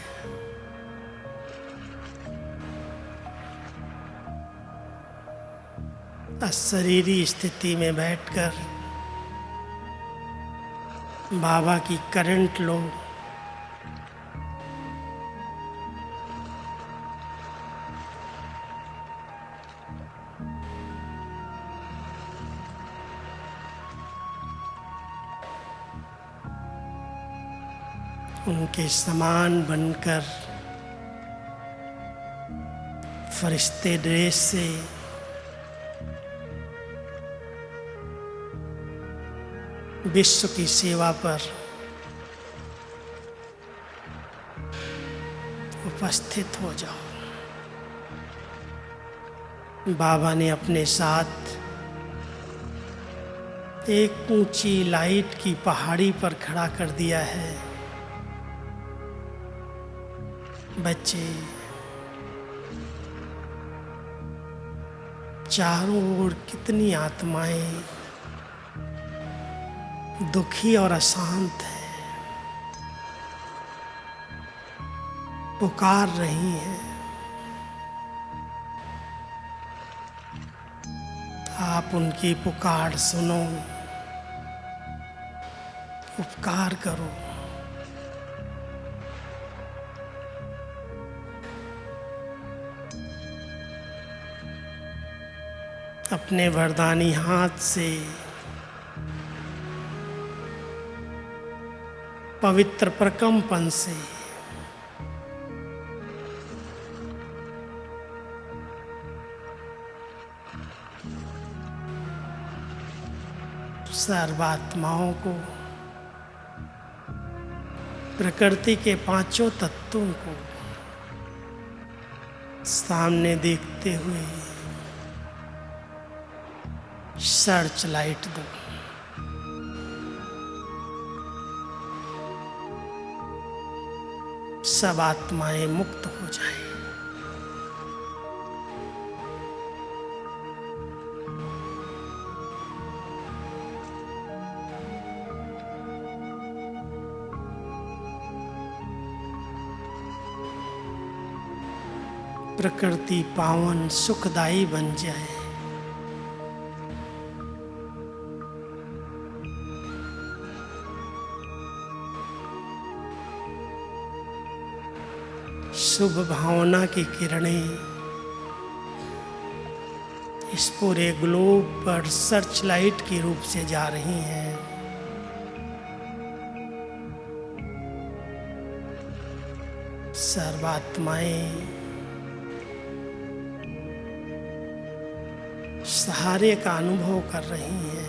अशरीरी स्थिति में बैठकर बाबा की करंट लो। उनके समान बनकर फरिश्ते ड्रेस से विश्व की सेवा पर उपस्थित हो जाओ। बाबा ने अपने साथ एक ऊंची लाइट की पहाड़ी पर खड़ा कर दिया है। बच्चे चारों ओर कितनी आत्माएं दुखी और अशांत है, पुकार रही हैं। आप उनकी पुकार सुनो, उपकार करो। अपने वरदानी हाथ से पवित्र प्रकंपन से सर्वात्माओं को, प्रकृति के पांचों तत्वों को सामने देखते हुए सर्च लाइट दो। सब आत्माएं मुक्त हो जाएं। प्रकृति पावन सुखदायी बन जाए। शुभ भावना की किरणें इस पूरे ग्लोब पर सर्च लाइट के रूप से जा रही हैं। सर्वात्माएं सहारे का अनुभव कर रही हैं।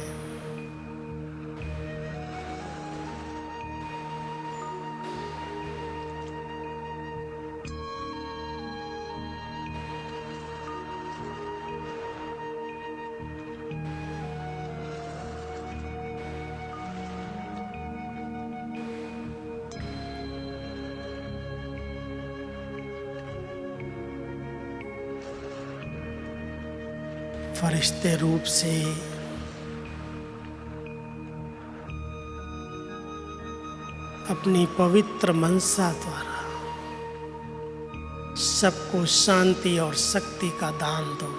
फरिश्ते रूप से अपनी पवित्र मनसा द्वारा सबको शांति और शक्ति का दान दो।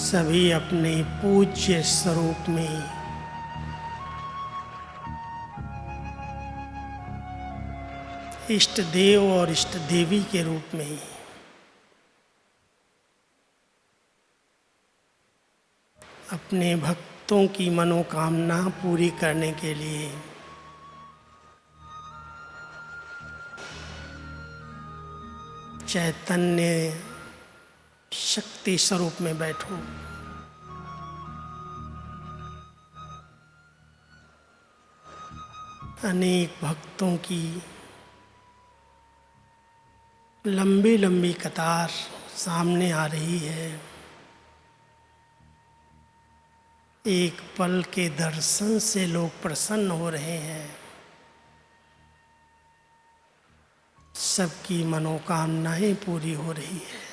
सभी अपने पूज्य स्वरूप में इष्ट देव और इष्ट देवी के रूप में अपने भक्तों की मनोकामना पूरी करने के लिए चैतन्य शक्ति स्वरूप में बैठो। अनेक भक्तों की लंबी लंबी कतार सामने आ रही है। एक पल के दर्शन से लोग प्रसन्न हो रहे हैं। सबकी मनोकामनाएं पूरी हो रही है।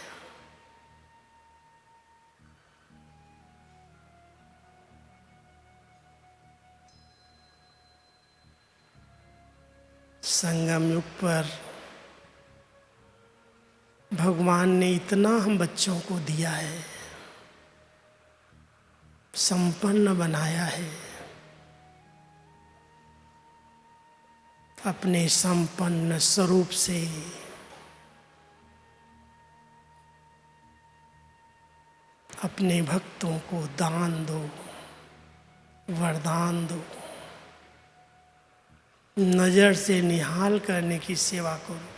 संगम युग पर भगवान ने इतना हम बच्चों को दिया है, संपन्न बनाया है। अपने संपन्न स्वरूप से अपने भक्तों को दान दो, वरदान दो। नजर से निहाल करने की सेवा करो।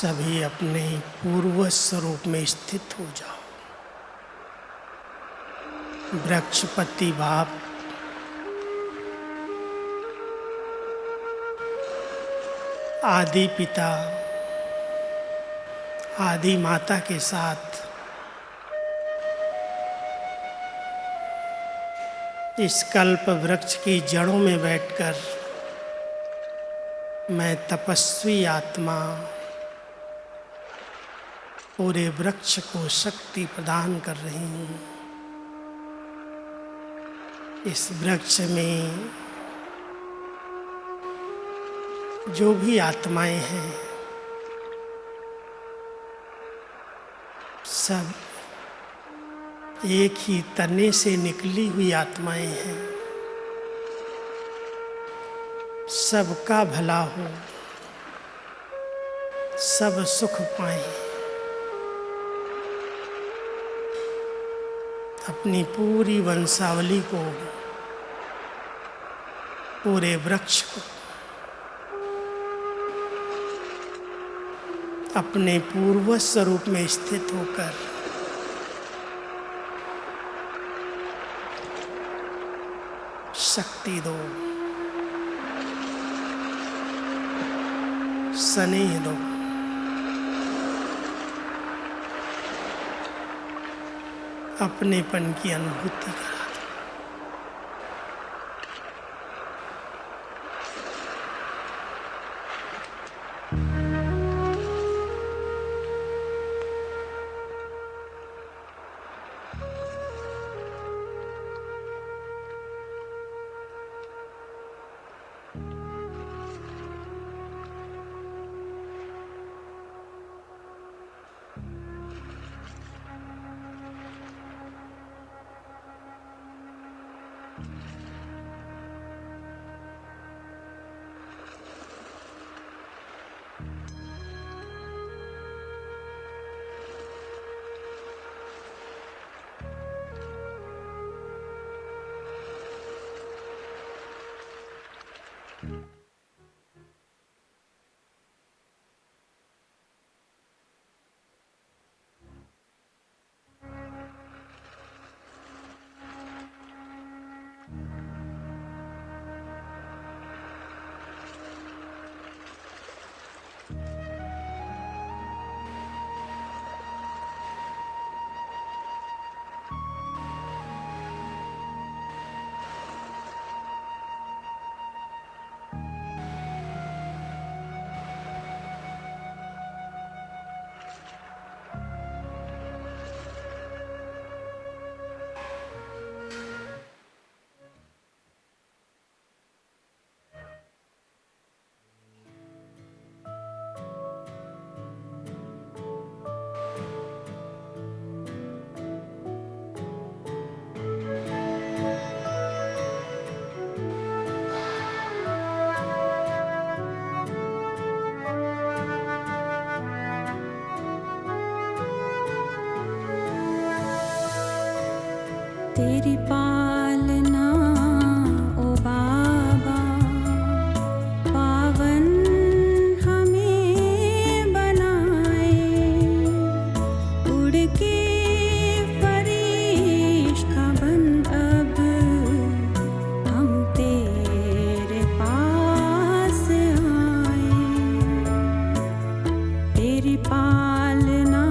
सभी अपने पूर्व स्वरूप में स्थित हो जाओ। वृक्षपति बाप आदि पिता आदि माता के साथ इस कल्प वृक्ष की जड़ों में बैठकर मैं तपस्वी आत्मा पूरे वृक्ष को शक्ति प्रदान कर रही हूँ। इस वृक्ष में जो भी आत्माएं हैं सब एक ही तने से निकली हुई आत्माएं हैं। सबका भला हो, सब सुख पाएं। अपनी पूरी वंशावली को, पूरे वृक्ष को अपने पूर्व स्वरूप में स्थित होकर शक्ति दो, स्नेह दो। अपनेपन की अनुभूति करा दो। तेरी पालना ओ बाबा पावन हमें बनाए, उड़ के फरिश्ता बन अब हम तेरे पास आए। तेरी पालना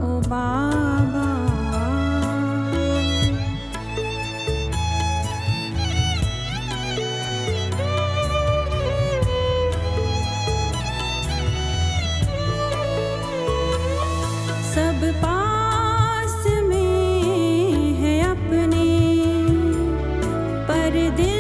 ओ बाबा सब पास में है अपने, पर दिल